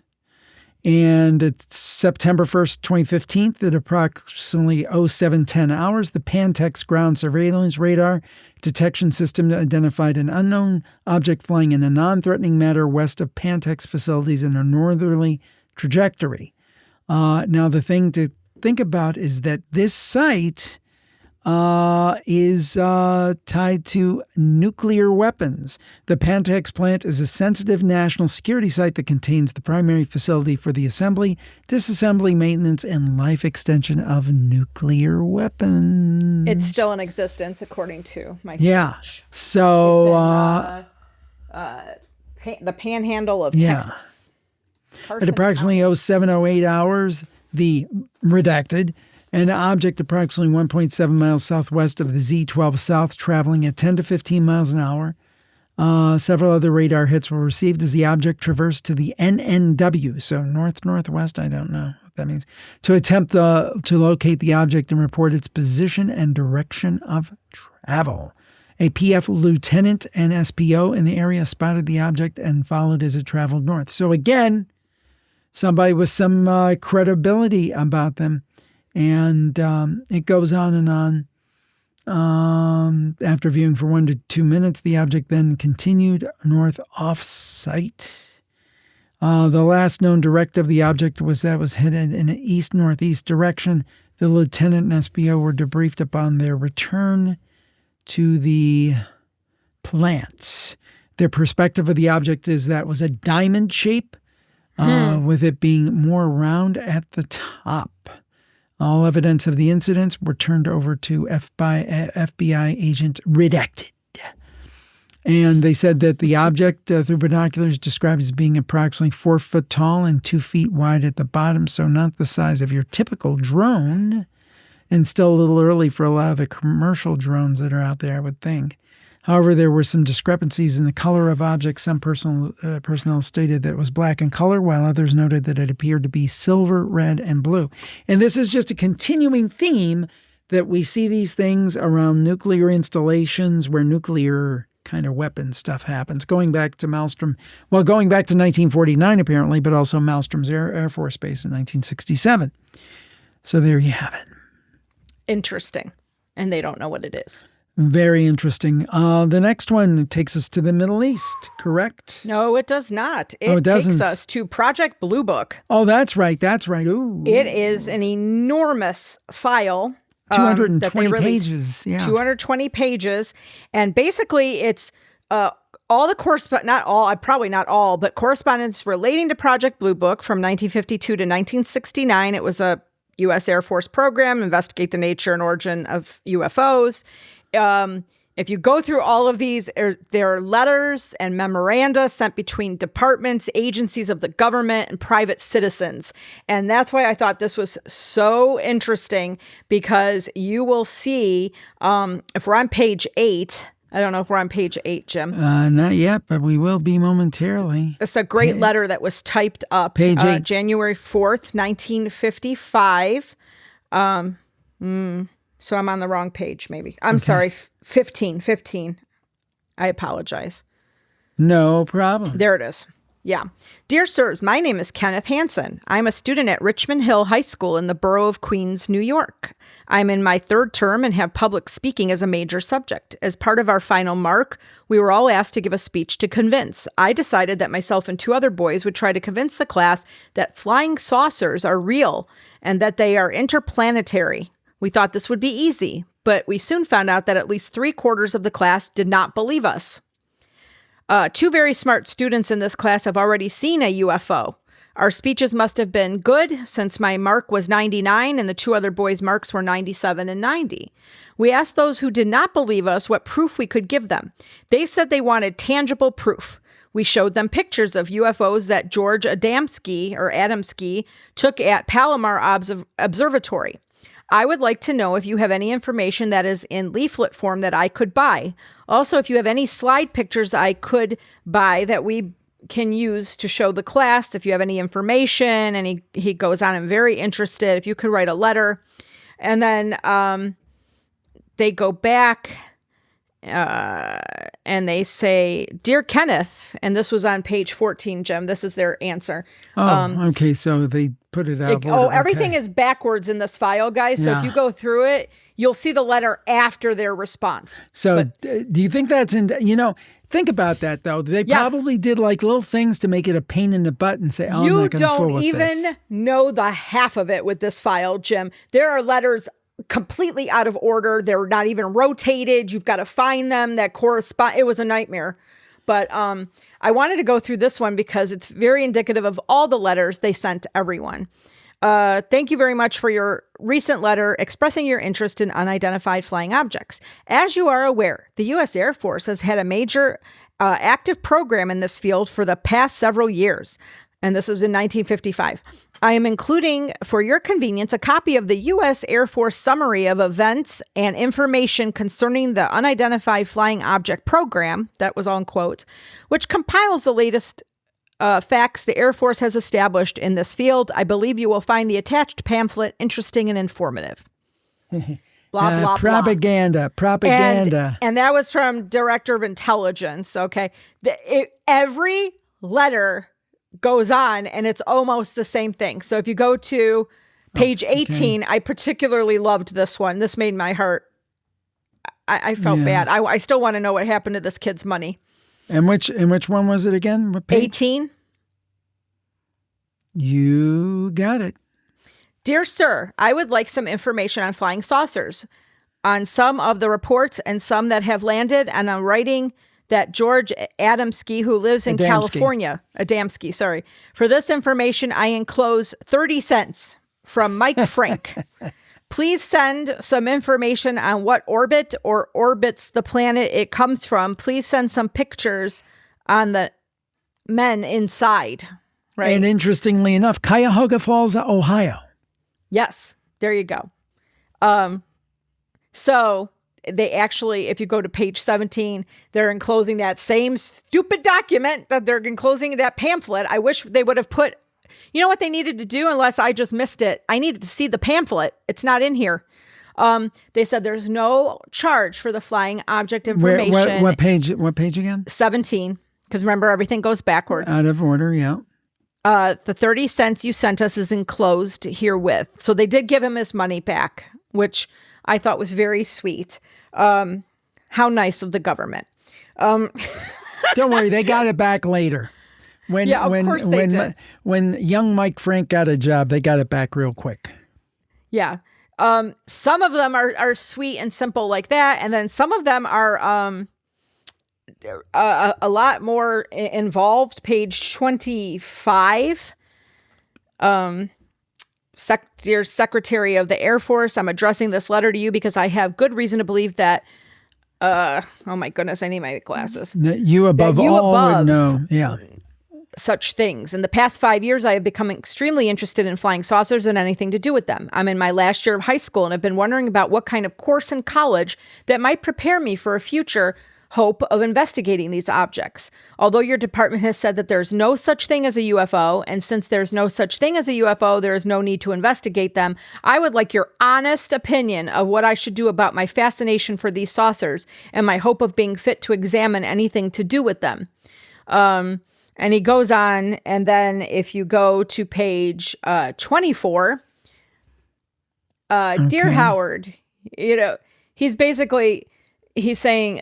And it's September 1st, 2015, at approximately 07:10 hours, the Pantex ground surveillance radar detection system identified an unknown object flying in a non-threatening manner west of Pantex facilities in a northerly trajectory. Now, the thing to think about is that this site is tied to nuclear weapons. The Pantex plant is a sensitive national security site that contains the primary facility for the assembly, disassembly, maintenance, and life extension of nuclear weapons. It's still in existence, according to my search. So the Panhandle of Texas. At approximately 07:08 hours, the redacted, an object approximately 1.7 miles southwest of the Z12 South, traveling at 10 to 15 miles an hour. Several other radar hits were received as the object traversed to the NNW, so northwest, I don't know what that means, to attempt to locate the object and report its position and direction of travel. A PF lieutenant and SPO in the area spotted the object and followed as it traveled north. So again, somebody with some credibility about them. And it goes on and on. After viewing for 1 to 2 minutes, the object then continued north off-site. The last known directive of the object was headed in an east-northeast direction. The lieutenant and SPO were debriefed upon their return to the plant. Their perspective of the object is that was a diamond shape, with it being more round at the top. All evidence of the incidents were turned over to FBI agent redacted. And they said that the object, through binoculars, described as being approximately 4 foot tall and 2 feet wide at the bottom, so not the size of your typical drone, and still a little early for a lot of the commercial drones that are out there, I would think. However, there were some discrepancies in the color of objects. Some personnel stated that it was black in color, while others noted that it appeared to be silver, red, and blue. And this is just a continuing theme that we see these things around nuclear installations where nuclear kind of weapon stuff happens. Going back to 1949 apparently, but also Malmstrom's Air Force Base in 1967. So there you have it. Interesting. And they don't know what it is. Very interesting. The next one takes us to the Middle East, correct? No, it does not. It takes us to Project Blue Book. Oh, that's right. That's right. Ooh. It is an enormous file. 220 pages. Yeah. 220 pages. And basically, it's all the probably not all, but correspondence relating to Project Blue Book from 1952 to 1969. It was a U.S. Air Force program, investigate the nature and origin of UFOs. If you go through all of these, there are letters and memoranda sent between departments, agencies of the government, and private citizens. And that's why I thought this was so interesting, because you will see, if we're on page 8, I don't know if we're on page 8, Jim. Not yet, but we will be momentarily. It's a great letter that was typed up page 8. January 4th, 1955. So I'm on the wrong page, maybe. I'm sorry, 15. I apologize. No problem. There it is. Yeah. Dear sirs, my name is Kenneth Hansen. I'm a student at Richmond Hill High School in the borough of Queens, New York. I'm in my 3rd term and have public speaking as a major subject. As part of our final mark, we were all asked to give a speech to convince. I decided that myself and 2 other boys would try to convince the class that flying saucers are real and that they are interplanetary. We thought this would be easy, but we soon found out that at least 3/4 of the class did not believe us. 2 very smart students in this class have already seen a UFO. Our speeches must have been good, since my mark was 99 and the 2 other boys' marks were 97 and 90. We asked those who did not believe us what proof we could give them. They said they wanted tangible proof. We showed them pictures of UFOs that George Adamski took at Palomar Observatory. I would like to know if you have any information that is in leaflet form that I could buy. Also, if you have any slide pictures I could buy that we can use to show the class, if you have any information. And he goes on, I'm very interested. If you could write a letter. And then they go back and they say, Dear Kenneth, and this was on page 14, Jim. This is their answer. Okay. So they put it out. Everything is backwards in this file, guys. So if you go through it, you'll see the letter after their response. So do you think that's think about that, though. They probably did like little things to make it a pain in the butt and say, oh, you don't even know the half of it with this file, Jim. There are letters completely out of order. They're not even rotated. You've got to find them that correspond. It was a nightmare. But I wanted to go through this one because it's very indicative of all the letters they sent to everyone. Thank you very much for your recent letter expressing your interest in unidentified flying objects. As you are aware, the U.S. Air Force has had a major active program in this field for the past several years. And this was in 1955. I am including, for your convenience, a copy of the U.S. Air Force Summary of Events and Information Concerning the Unidentified Flying Object Program, that was all in quotes, which compiles the latest facts the Air Force has established in this field. I believe you will find the attached pamphlet interesting and informative. Blah, blah, propaganda. And that was from Director of Intelligence, okay? Every letter goes on and it's almost the same thing. So if you go to page 18, I particularly loved this one. This made my heart, I felt bad. I still want to know what happened to this kid's money. And which one was it again? What page? 18. You got it. Dear sir, I would like some information on flying saucers, on some of the reports and some that have landed, and I'm writing that George Adamski, who lives in California, Adamski, sorry. For this information, I enclose 30 cents from Mike Frank. Please send some information on what orbit or orbits the planet it comes from. Please send some pictures on the men inside. Right. And interestingly enough, Cuyahoga Falls, Ohio. Yes, there you go. So they actually, if you go to page 17, they're enclosing that same stupid document that they're enclosing that pamphlet. I wish they would have put, you know what they needed to do, unless I just missed it. I needed to see the pamphlet. It's not in here. They said there's no charge for the flying object information. What page again? 17. Because remember, everything goes backwards. Out of order, yeah. The 30 cents you sent us is enclosed herewith. So they did give him his money back, which I thought was very sweet. How nice of the government. Don't worry, they got it back later. When young Mike Frank got a job, they got it back real quick. Yeah. Some of them are sweet and simple like that. And then some of them are a lot more involved. Page 25. Dear Secretary of the Air Force, I'm addressing this letter to you because I have good reason to believe that oh my goodness, I need my glasses. You above all would know. Yeah. Such things. In the past 5 years, I have become extremely interested in flying saucers and anything to do with them. I'm in my last year of high school and have been wondering about what kind of course in college that might prepare me for a future hope of investigating these objects. Although your department has said that there's no such thing as a UFO, and since there's no such thing as a UFO, there is no need to investigate them, I would like your honest opinion of what I should do about my fascination for these saucers and my hope of being fit to examine anything to do with them. And he goes on, and then if you go to page 24, okay. Dear Howard, he's saying,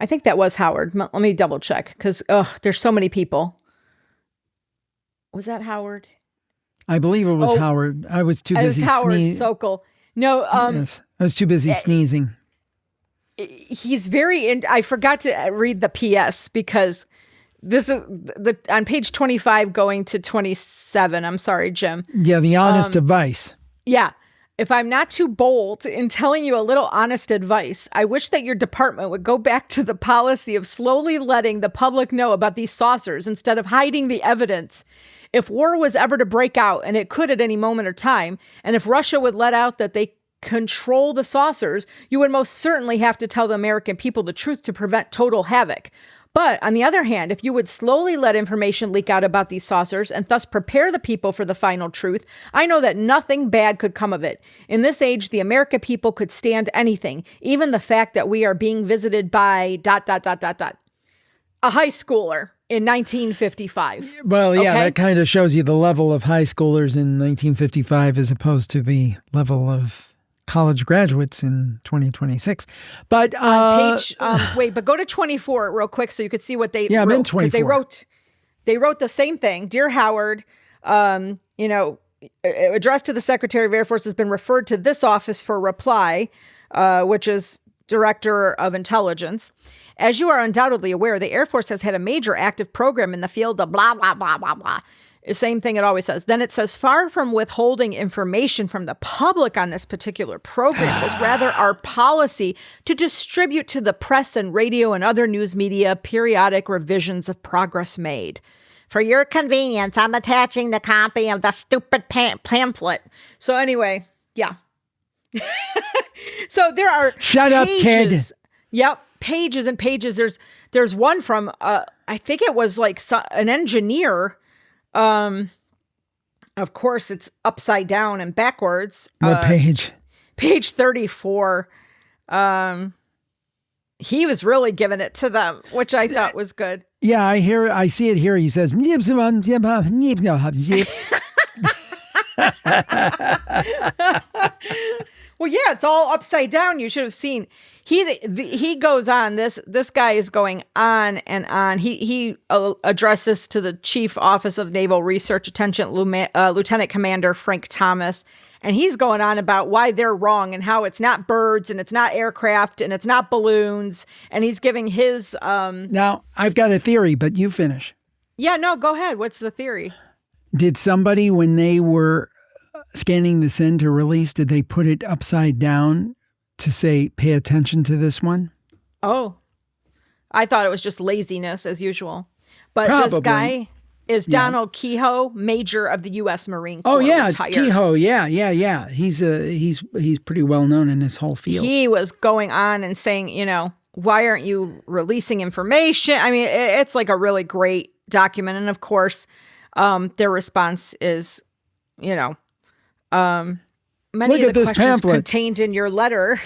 I think that was Howard. Let me double check because there's so many people. Was that Howard? I believe it was Howard. I was too busy sneezing. Howard Sokol. No, yes. I was too busy sneezing. He's I forgot to read the PS because this is on page 25 going to 27. I'm sorry, Jim. Yeah, the honest advice. Yeah. If I'm not too bold in telling you a little honest advice, I wish that your department would go back to the policy of slowly letting the public know about these saucers instead of hiding the evidence. If war was ever to break out, and it could at any moment or time, and if Russia would let out that they control the saucers, you would most certainly have to tell the American people the truth to prevent total havoc. But on the other hand, if you would slowly let information leak out about these saucers and thus prepare the people for the final truth, I know that nothing bad could come of it. In this age, the American people could stand anything, even the fact that we are being visited by ... a high schooler in 1955. Well, yeah, okay? That kind of shows you the level of high schoolers in 1955 as opposed to the level of college graduates in 2026. But on page but go to 24 real quick so you could see what they wrote. I'm in 24. They wrote the same thing. Dear Howard, addressed to the Secretary of Air Force has been referred to this office for reply, which is Director of Intelligence. As you are undoubtedly aware, the Air Force has had a major active program in the field of blah, blah, blah, blah, blah. Same thing it always says. Then it says, far from withholding information from the public on this particular program, was rather our policy to distribute to the press and radio and other news media periodic revisions of progress made. For your convenience, I'm attaching the copy of the stupid pamphlet. So anyway, yeah. So there are Shut up, kid. Yep, pages and pages. There's one from, I think it was like an engineer. Of course, it's upside down and backwards. What page? Page 34. He was really giving it to them, which I thought was good. Yeah, I see it here. He says, well, yeah, it's all upside down. You should have seen. He goes on. This guy is going on and on. He addresses to the Chief Office of Naval Research, attention, Lieutenant Commander Frank Thomas, and he's going on about why they're wrong and how it's not birds and it's not aircraft and it's not balloons. And he's giving his. Now I've got a theory, but you finish. Yeah, no, go ahead. What's the theory? Did somebody, when they were scanning the send to release, did they put it upside down to say, pay attention to this one? Oh, I thought it was just laziness as usual. But Probably. This guy is Donald Kehoe, Major of the U.S. Marine Corps. Oh, yeah. Retired. Kehoe. Yeah. He's pretty well known in this whole field. He was going on and saying, why aren't you releasing information? I mean, it's like a really great document. And of course, their response is, many Look of the questions pamphlet contained in your letter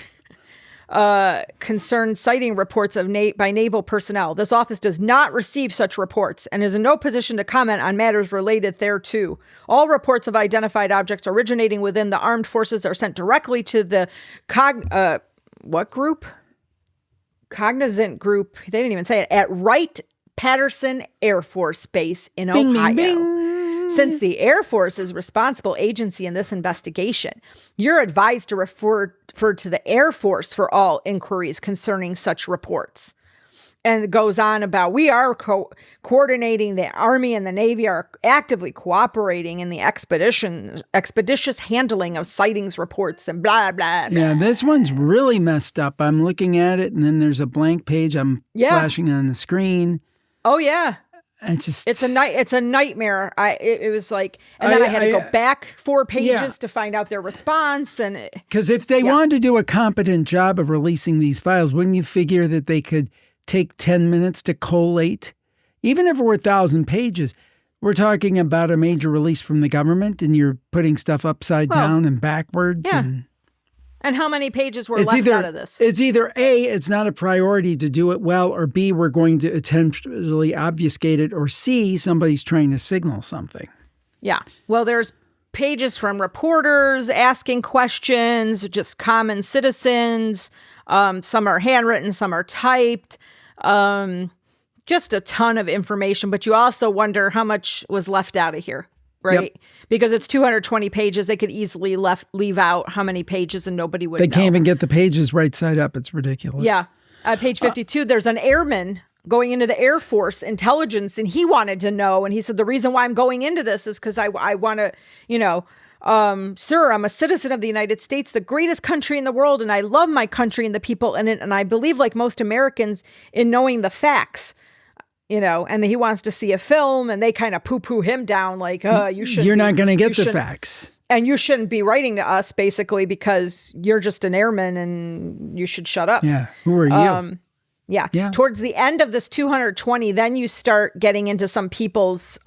concern sighting reports by naval personnel. This office does not receive such reports and is in no position to comment on matters related thereto. All reports of identified objects originating within the armed forces are sent directly to the what group? cognizant group, they didn't even say it, at Wright-Patterson Air Force Base in Ohio. Bing, bing. Since the Air Force is responsible agency in this investigation, you're advised to refer to the Air Force for all inquiries concerning such reports. And it goes on about, we are coordinating, the Army and the Navy are actively cooperating in the expeditious handling of sightings reports and blah, blah, blah. Yeah, this one's really messed up. I'm looking at it, and then there's a blank page I'm flashing on the screen. Oh, yeah. It's a nightmare. It was like, and then I had to go back 4 pages to find out their response. And because if they wanted to do a competent job of releasing these files, wouldn't you figure that they could take 10 minutes to collate? Even if it were 1,000 pages, we're talking about a major release from the government, and you're putting stuff upside down and backwards. Yeah. And how many pages were left out of this? It's either A, it's not a priority to do it well, or B, we're going to intentionally obfuscate it, or C, somebody's trying to signal something. Yeah. Well, there's pages from reporters asking questions, just common citizens. Some are handwritten, some are typed. Just a ton of information. But you also wonder how much was left out of here. Right? Yep. Because it's 220 pages. They could easily leave out how many pages and nobody would know. They can't even get the pages right side up. It's ridiculous. Yeah. Page 52, there's an airman going into the Air Force intelligence, and he wanted to know. And he said, the reason why I'm going into this is because I want to, sir, I'm a citizen of the United States, the greatest country in the world, and I love my country and the people in it. And I believe, like most Americans, in knowing the facts. And he wants to see a film, and they kind of poo-poo him down like, you're not going to get the facts. And you shouldn't be writing to us, basically, because you're just an airman and you should shut up. Yeah. Who are you? Yeah. Towards the end of this 220, then you start getting into some people's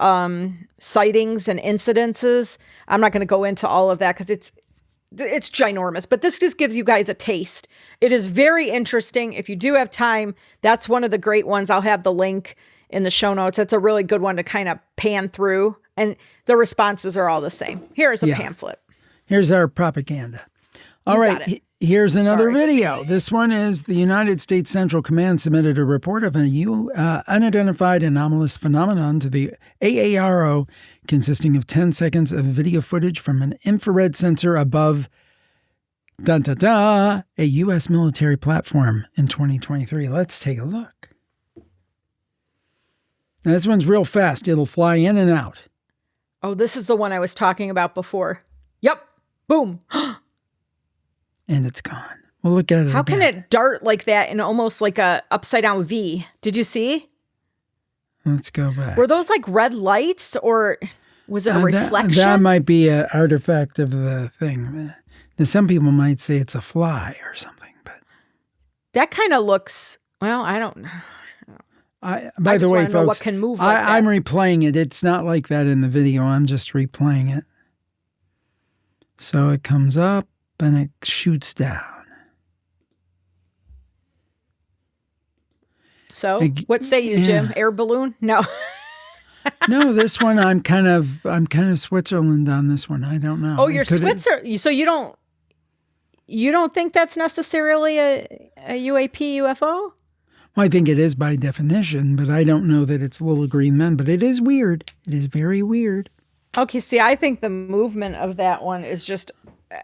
sightings and incidences. I'm not going to go into all of that because it's ginormous, but this just gives you guys a taste. It is very interesting. If you do have time, that's one of the great ones. I'll have the link in the show notes. It's a really good one to kind of pan through, and the responses are all the same. Here's a pamphlet. Here's our propaganda. All right. Here's another video. This one is the United States Central Command submitted a report of an unidentified anomalous phenomenon to the AARO consisting of 10 seconds of video footage from an infrared sensor above a U.S. military platform in 2023. Let's take a look. Now, this one's real fast. It'll fly in and out. Oh, this is the one I was talking about before. Yep. Boom. And it's gone. We'll look at it How can it dart like that in almost like a upside down V? Did you see? Let's go back. Were those like red lights, or was it a reflection? That might be an artifact of the thing. Now, some people might say it's a fly or something, but that kind of looks, well, I don't know. By the way, folks, know what can move like I'm replaying it. It's not like that in the video. I'm just replaying it. So it comes up and it shoots down. So what say you, Jim? Air balloon? No. No, this one I'm kind of Switzerland on this one. I don't know. Oh, you're Switzerland. So you don't think that's necessarily a UAP UFO? Well, I think it is by definition, but I don't know that it's little green men. But it is weird. It is very weird. Okay, see, I think the movement of that one is just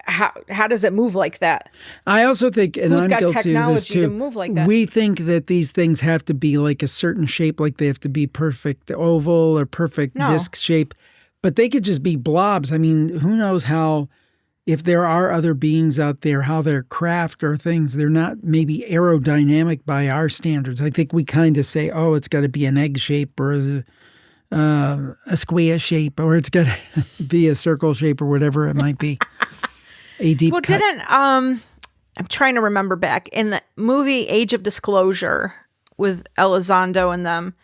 how does it move like that? I also think, and Who's I'm got guilty of technology this too, to move like that? We think that these things have to be like a certain shape, like they have to be perfect oval or perfect disc shape, but they could just be blobs. I mean, who knows how, if there are other beings out there, how their craft or things, they're not maybe aerodynamic by our standards. I think we kind of say, oh, it's got to be an egg shape or a square shape, or it's got to be a circle shape or whatever it might be. A deep cut. I'm trying to remember back in the movie Age of Disclosure with Elizondo and them,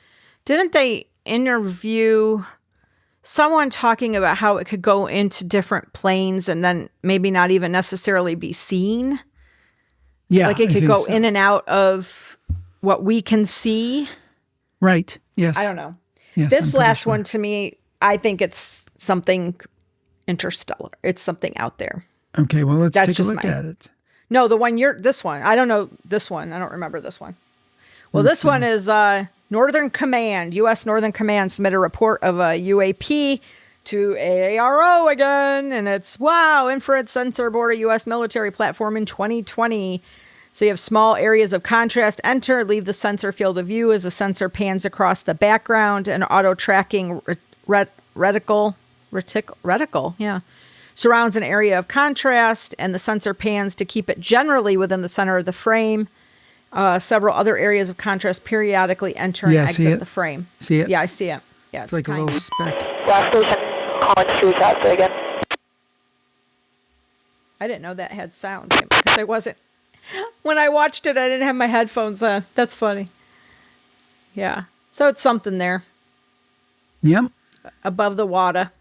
didn't they interview someone talking about how it could go into different planes and then maybe not even necessarily be seen? Yeah. Like it could go in and out of what we can see. Right. Yes. I don't know. Yes, this last one to me, I think it's something interstellar. It's something out there. Okay, well, let's take a look at it. No, this one. I don't know this one. I don't remember this one. Well, this one is Northern Command. U.S. Northern Command submitted a report of a UAP to AARO again, and it's, wow, infrared sensor aboard a U.S. military platform in 2020. So you have small areas of contrast enter, leave the sensor field of view as the sensor pans across the background, and auto-tracking reticle surrounds an area of contrast, and the sensor pans to keep it generally within the center of the frame. Several other areas of contrast periodically enter and exit the frame. See it? Yeah, I see it. Yeah, it's like tiny. A little speck. Last station, calling street out there again. I didn't know that had sound because I wasn't. When I watched it, I didn't have my headphones on. That's funny. Yeah. So it's something there. Yep. Above the water.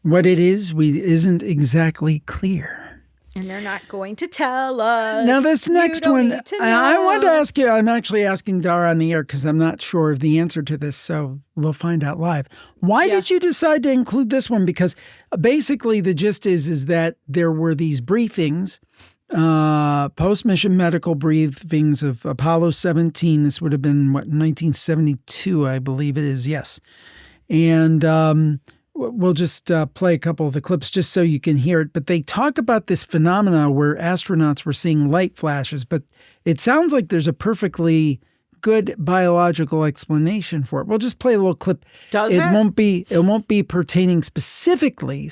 What it is, isn't exactly clear. And they're not going to tell us. Now, this next one, I want to ask you, I'm actually asking Dara on the air because I'm not sure of the answer to this, so we'll find out live. Why did you decide to include this one? Because basically the gist is that there were these briefings, post-mission medical briefings of Apollo 17. This would have been, 1972, I believe it is, yes. And we'll just play a couple of the clips just so you can hear it. But they talk about this phenomena where astronauts were seeing light flashes, but it sounds like there's a perfectly good biological explanation for it. We'll just play a little clip. It won't be pertaining specifically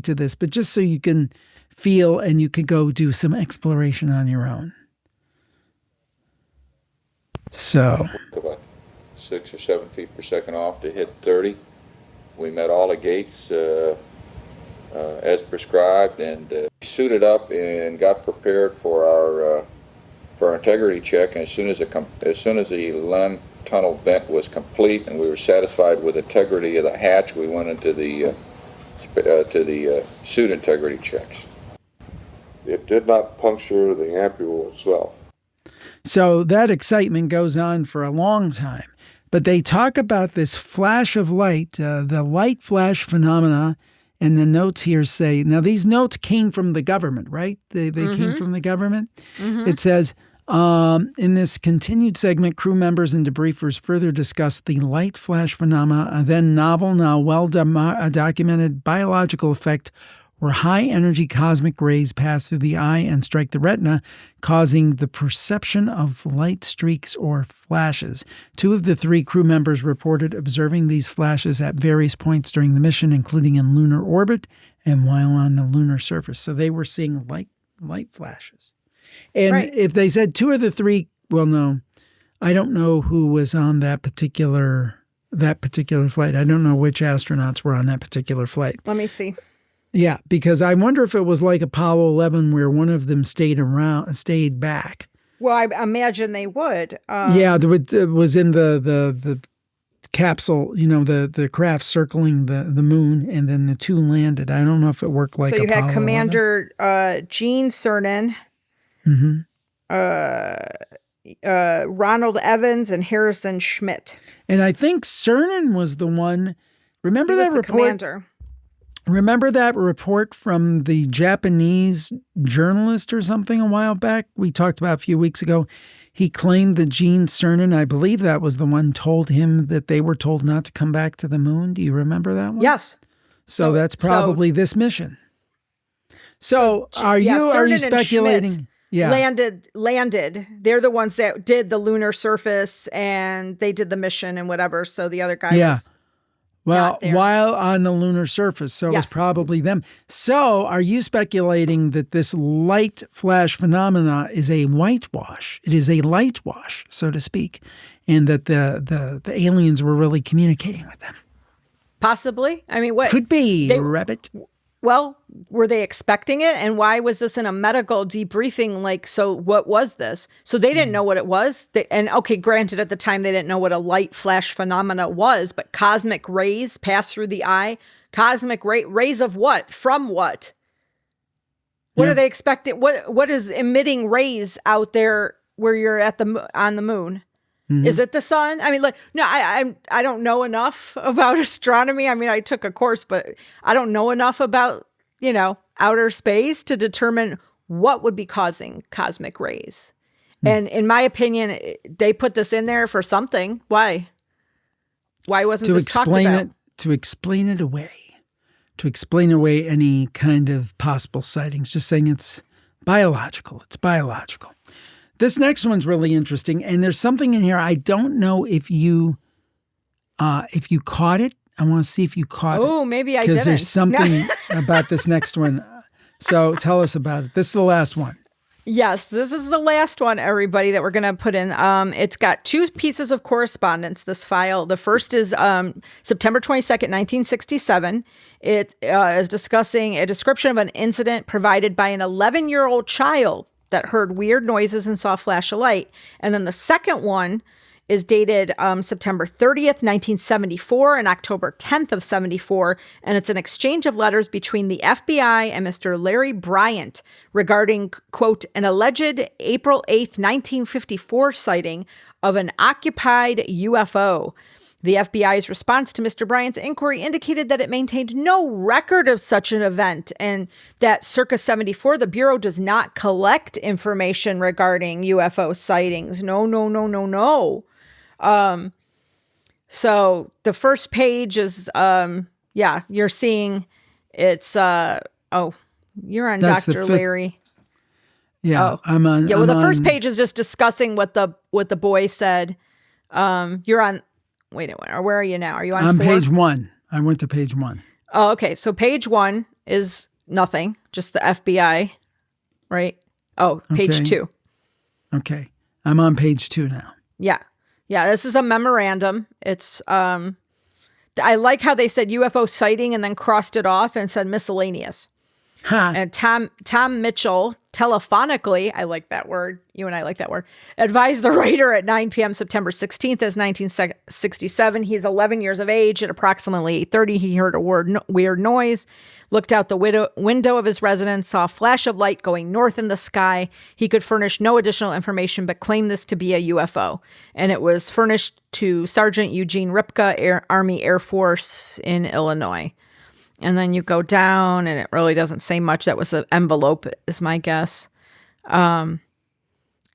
to this, but just so you can feel and you can go do some exploration on your own. So about 6 or 7 feet per second off to hit 30. We met all the gates as prescribed, and suited up and got prepared for our integrity check. And as soon as the land tunnel vent was complete and we were satisfied with the integrity of the hatch, we went into the suit integrity checks. It did not puncture the ampule itself. So that excitement goes on for a long time. But they talk about this flash of light, the light flash phenomena, and the notes here say, now these notes came from the government, right? They came from the government. Mm-hmm. It says, in this continued segment, crew members and debriefers further discussed the light flash phenomena, a then novel, now well-documented biological effect where high-energy cosmic rays pass through the eye and strike the retina, causing the perception of light streaks or flashes. 2 of the 3 crew members reported observing these flashes at various points during the mission, including in lunar orbit and while on the lunar surface. So they were seeing light flashes. And if they said 2 of the 3, well, no, I don't know who was on that particular flight. I don't know which astronauts were on that particular flight. Let me see. Yeah, because I wonder if it was like Apollo 11 where one of them stayed back. Well, I imagine they would. It was in the capsule, the craft circling the moon, and then the 2 landed. I don't know if it worked like Apollo 11. So you had Commander Gene Cernan, Ronald Evans, and Harrison Schmitt. And I think Cernan was the one. Remember that report? Commander. Remember that report from the Japanese journalist or something a while back? We talked about a few weeks ago. He claimed that Gene Cernan, I believe that was the one, told him that they were told not to come back to the moon. Do you remember that one? Yes. So that's probably this mission. So are you speculating? Landed. They're the ones that did the lunar surface and they did the mission and whatever. So the other guy was while on the lunar surface. So it was probably them. So are you speculating that this light flash phenomena is a whitewash? It is a light wash, so to speak, and that the aliens were really communicating with them? Possibly. I mean, what could be, Rabbit? Well, were they expecting it? And why was this in a medical debriefing? So what was this? So they didn't know what it was. Granted, at the time, they didn't know what a light flash phenomena was, but cosmic rays pass through the eye. Cosmic rays of what? From what? What are they expecting? What is emitting rays out there where you're on the moon? Mm-hmm. Is it the sun? I mean, I don't know enough about astronomy. I mean, I took a course, but I don't know enough about, outer space to determine what would be causing cosmic rays. And in my opinion, they put this in there for something. Why? Why wasn't this talked about? To explain it away. To explain away any kind of possible sightings. Just saying it's biological. It's biological. This next one's really interesting. And there's something in here. I don't know if you caught it. I want to see if you caught it. Oh, maybe I didn't. Because there's something about this next one. So tell us about it. This is the last one. Yes, this is the last one, everybody, that we're going to put in. It's got two pieces of correspondence, this file. The first is September 22nd, 1967. It is discussing a description of an incident provided by an 11-year-old child that heard weird noises and saw a flash of light. And then the second one is dated September 30th, 1974 and October 10th of 74. And it's an exchange of letters between the FBI and Mr. Larry Bryant regarding, quote, an alleged April 8th, 1954 sighting of an occupied UFO. The FBI's response to Mr. Bryant's inquiry indicated that it maintained no record of such an event and that circa 74, the Bureau does not collect information regarding UFO sightings. No. So the first page is, you're seeing it's, you're on That's Dr. Larry. Yeah, I'm on. Yeah, well, the first page is just discussing what the boy said. You're on, wait a minute, where are you now? Are you on 4? page 1. I went to page 1. Oh, okay. So page 1 is nothing, just the FBI, right? Oh, page 2. Okay. I'm on page 2 now. Yeah, this is a memorandum. It's, I like how they said UFO sighting and then crossed it off and said miscellaneous. Huh. And Tom Mitchell telephonically, I like that word, you and I like that word, advised the writer at 9 p.m. September 16th as 1967. He's 11 years of age. At approximately 8:30, he heard a weird noise, looked out the window of his residence, saw a flash of light going north in the sky. He could furnish no additional information, but claimed this to be a UFO. And it was furnished to Sergeant Eugene Ripka, Army Air Force in Illinois. And then you go down and it really doesn't say much. That was an envelope is my guess. And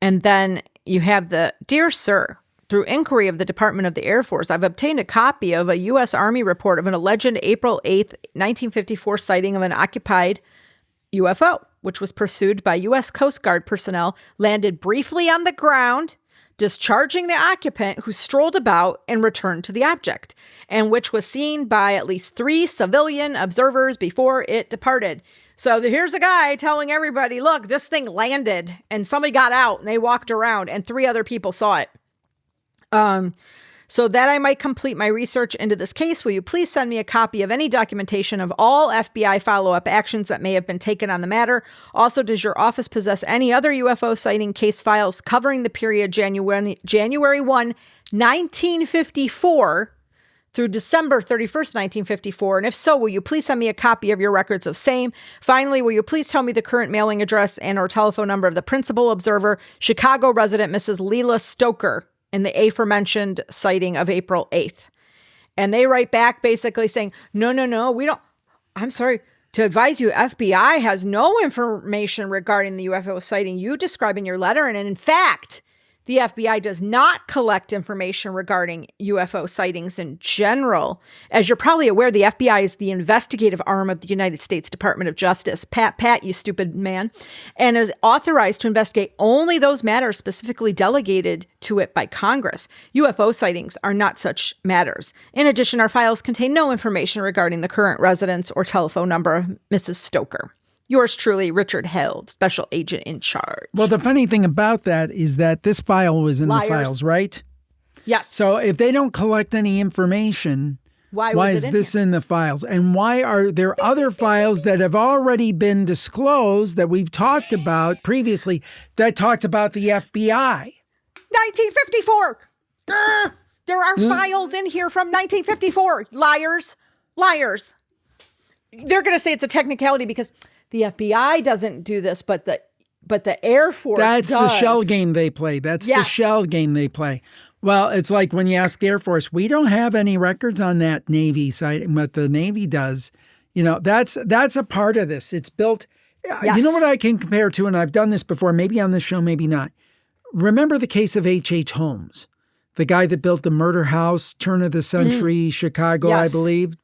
then you have the, Dear Sir, through inquiry of the Department of the Air Force, I've obtained a copy of a U.S. Army report of an alleged April 8th, 1954 sighting of an occupied UFO, which was pursued by U.S. Coast Guard personnel, landed briefly on the ground, discharging the occupant who strolled about and returned to the object, and which was seen by at least 3 civilian observers before it departed. So here's a guy telling everybody, look, this thing landed and somebody got out and they walked around and 3 other people saw it. So that I might complete my research into this case, will you please send me a copy of any documentation of all FBI follow-up actions that may have been taken on the matter? Also, does your office possess any other UFO sighting case files covering the period January 1, 1954 through December 31st, 1954? And if so, will you please send me a copy of your records of same? Finally, will you please tell me the current mailing address and or telephone number of the principal observer, Chicago resident Mrs. Leila Stoker, in the aforementioned sighting of April 8th. And they write back basically saying, no, we don't, I'm sorry, to advise you, FBI has no information regarding the UFO sighting you describe in your letter. And in fact, the FBI does not collect information regarding UFO sightings in general. As you're probably aware, the FBI is the investigative arm of the United States Department of Justice. Pat, you stupid man. And is authorized to investigate only those matters specifically delegated to it by Congress. UFO sightings are not such matters. In addition, our files contain no information regarding the current residence or telephone number of Mrs. Stoker. Yours truly, Richard Held, Special Agent in Charge. Well, the funny thing about that is that this file was in the files, right? Yes. So if they don't collect any information, why is this in the files? And why are there other files that have already been disclosed that we've talked about previously that talked about the FBI? 1954! There are files in here from 1954. Liars. They're going to say it's a technicality because the FBI doesn't do this, but the Air Force does. That's the shell game they play. The shell game they play. Well, it's like when you ask the Air Force, we don't have any records on that Navy sighting, but the Navy does. You know, that's a part of this. It's built. Yes. You know what I can compare to, and I've done this before, maybe on this show, maybe not. remember the case of H.H. Holmes, the guy that built the murder house, turn of the century, Chicago, Yes. I believe.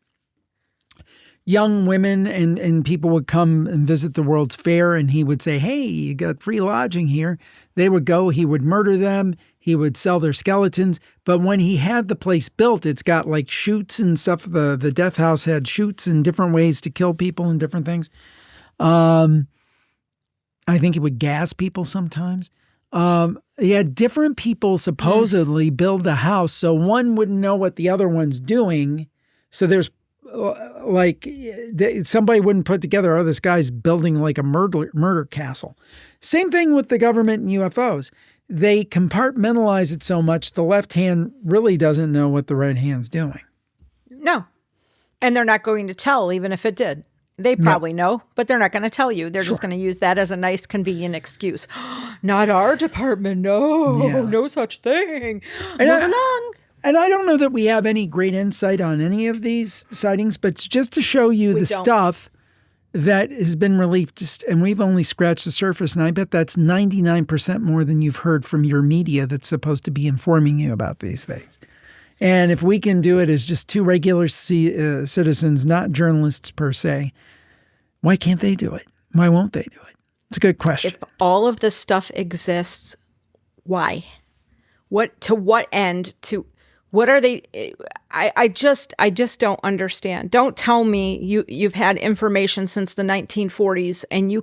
Young women and people would come and visit the World's Fair, and he would say, hey, you got free lodging here. They would go, he would murder them, he would sell their skeletons. But when he had the place built, it's got like chutes and stuff. The death house had chutes and different ways to kill people and different things. I think he would gas people sometimes. He had different people supposedly build the house so one wouldn't know what the other one's doing. So there's like somebody wouldn't put together, oh, this guy's building like a murder castle. Same thing with the government and UFOs. They compartmentalize it so much the left hand really doesn't know what the right hand's doing. No. And they're not going to tell, even if it did. They probably know, but they're not going to tell you. They're just going to use that as a nice, convenient excuse. Not our department. No, no such thing. Move along. And I don't know that we have any great insight on any of these sightings, but it's just to show you the stuff that has been released, and we've only scratched the surface, and I bet that's 99% more than you've heard from your media that's supposed to be informing you about these things. And if we can do it as just two regular citizens, not journalists per se, why can't they do it? Why won't they do it? It's a good question. If all of this stuff exists, why? To what end? What are they? I just don't understand. Don't tell me you've had information since the 1940s and you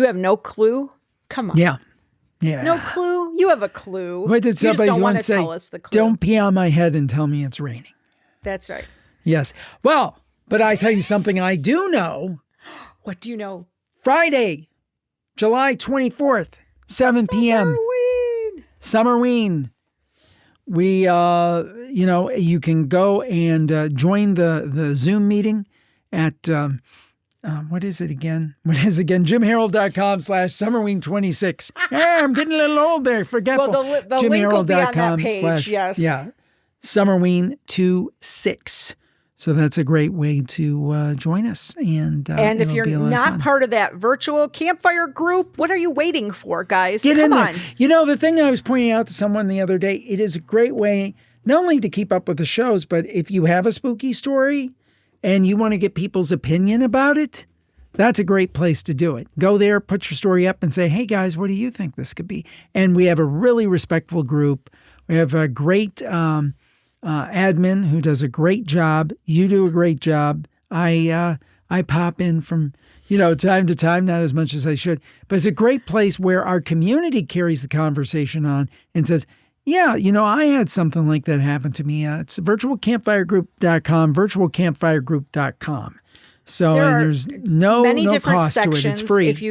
have no clue. Come on. Yeah. No clue. You have a clue. What did somebody want to say? tell us the clue. Don't pee on my head and tell me it's raining. That's right. Yes. Well, but I tell you something I do know. What do you know? Friday, July 24th, 7 p.m. Summerween. We, you can go and join the Zoom meeting at, what is it again? JimHarold.com/Summerween26. I'm getting a little old there. Forgetful. Well, the link will be on that page, yes. Yeah, Summerween26. So that's a great way to join us. And if you're not part of that virtual campfire group, what are you waiting for, guys? Get in there. On. You know, the thing I was pointing out to someone the other day, it is a great way not only to keep up with the shows, but if you have a spooky story and you want to get people's opinion about it, that's a great place to do it. Go there, put your story up and say, hey, guys, what do you think this could be? And we have a really respectful group. We have a great admin who does a great job. You do a great job. I pop in from, time to time, not as much as I should, but it's a great place where our community carries the conversation on and says, yeah, I had something like that happen to me. It's virtualcampfiregroup.com, virtualcampfiregroup.com. So there's no cost to it. It's free. If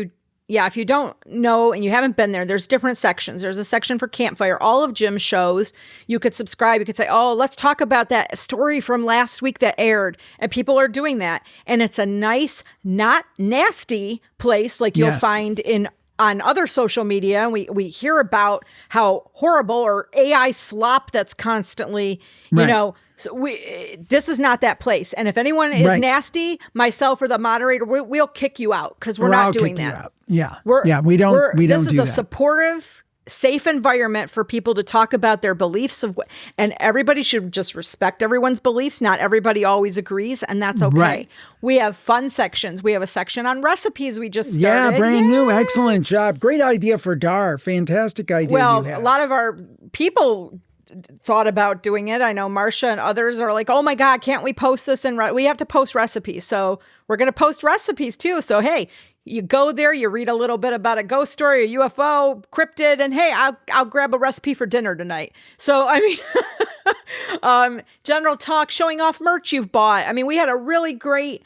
you don't know and you haven't been there, there's different sections. There's a section for campfire, all of Jim's shows. You could subscribe. You could say, oh, let's talk about that story from last week that aired. And people are doing that. And it's a nice, not nasty place like you'll find on other social media. And we hear about how horrible or AI slop that's constantly, so this is not that place. And if anyone is nasty, myself or the moderator, we'll kick you out because we're not doing that. Yeah. We don't do that. This is a supportive, safe environment for people to talk about their beliefs and everybody should just respect everyone's beliefs. Not everybody always agrees, and that's okay. Right. We have fun sections. We have a section on recipes we just started. Yeah, brand new. Excellent job. Great idea for Dar. Fantastic idea. Well, a lot of our people thought about doing it. I know Marcia and others are like, oh my God, can't we post this? And we have to post recipes. So we're going to post recipes too. So, hey, you go there, you read a little bit about a ghost story, a UFO, cryptid, and hey, I'll grab a recipe for dinner tonight. So, I mean, general talk, showing off merch you've bought. I mean, we had a really great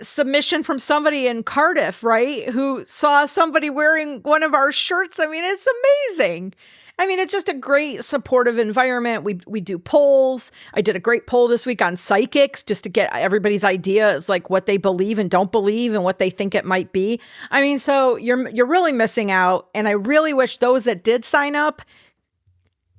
submission from somebody in Cardiff, right, who saw somebody wearing one of our shirts. I mean, it's amazing. I mean, it's just a great supportive environment. We do polls. I did a great poll this week on psychics just to get everybody's ideas, like what they believe and don't believe and what they think it might be. I mean, so you're really missing out. And I really wish those that did sign up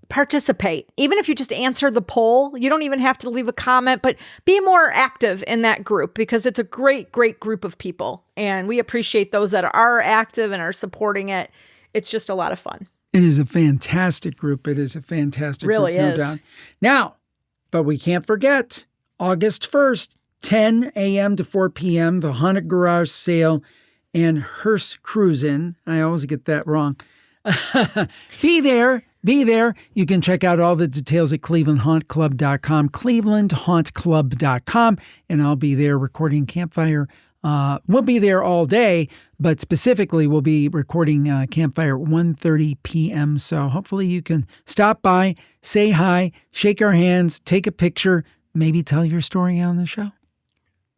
participate. Even if you just answer the poll, you don't even have to leave a comment, but be more active in that group because it's a great, great group of people. And we appreciate those that are active and are supporting it. it's just a lot of fun. It is a fantastic group. It is a fantastic really group, no is. doubt. Now, but we can't forget, August 1st, 10 a.m. to 4 p.m., the Haunted Garage Sale and Hearst Cruisin'. I always get that wrong. Be there. Be there. You can check out all the details at clevelandhauntclub.com, clevelandhauntclub.com, and I'll be there recording Campfire. We'll be there all day, but specifically we'll be recording Campfire at 1:30 p.m. So hopefully you can stop by, say hi, shake our hands, take a picture, maybe tell your story on the show.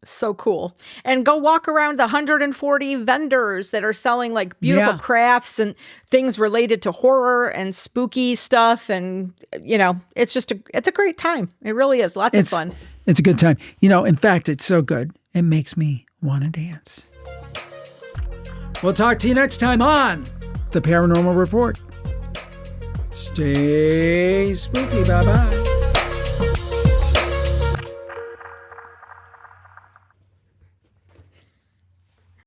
So cool. And go walk around the 140 vendors that are selling like beautiful crafts and things related to horror and spooky stuff. And, it's a great time. It really is. Lots of fun. It's a good time. In fact, it's so good. It makes me want to dance. We'll talk to you next time on The Paranormal Report. Stay spooky. Bye-bye.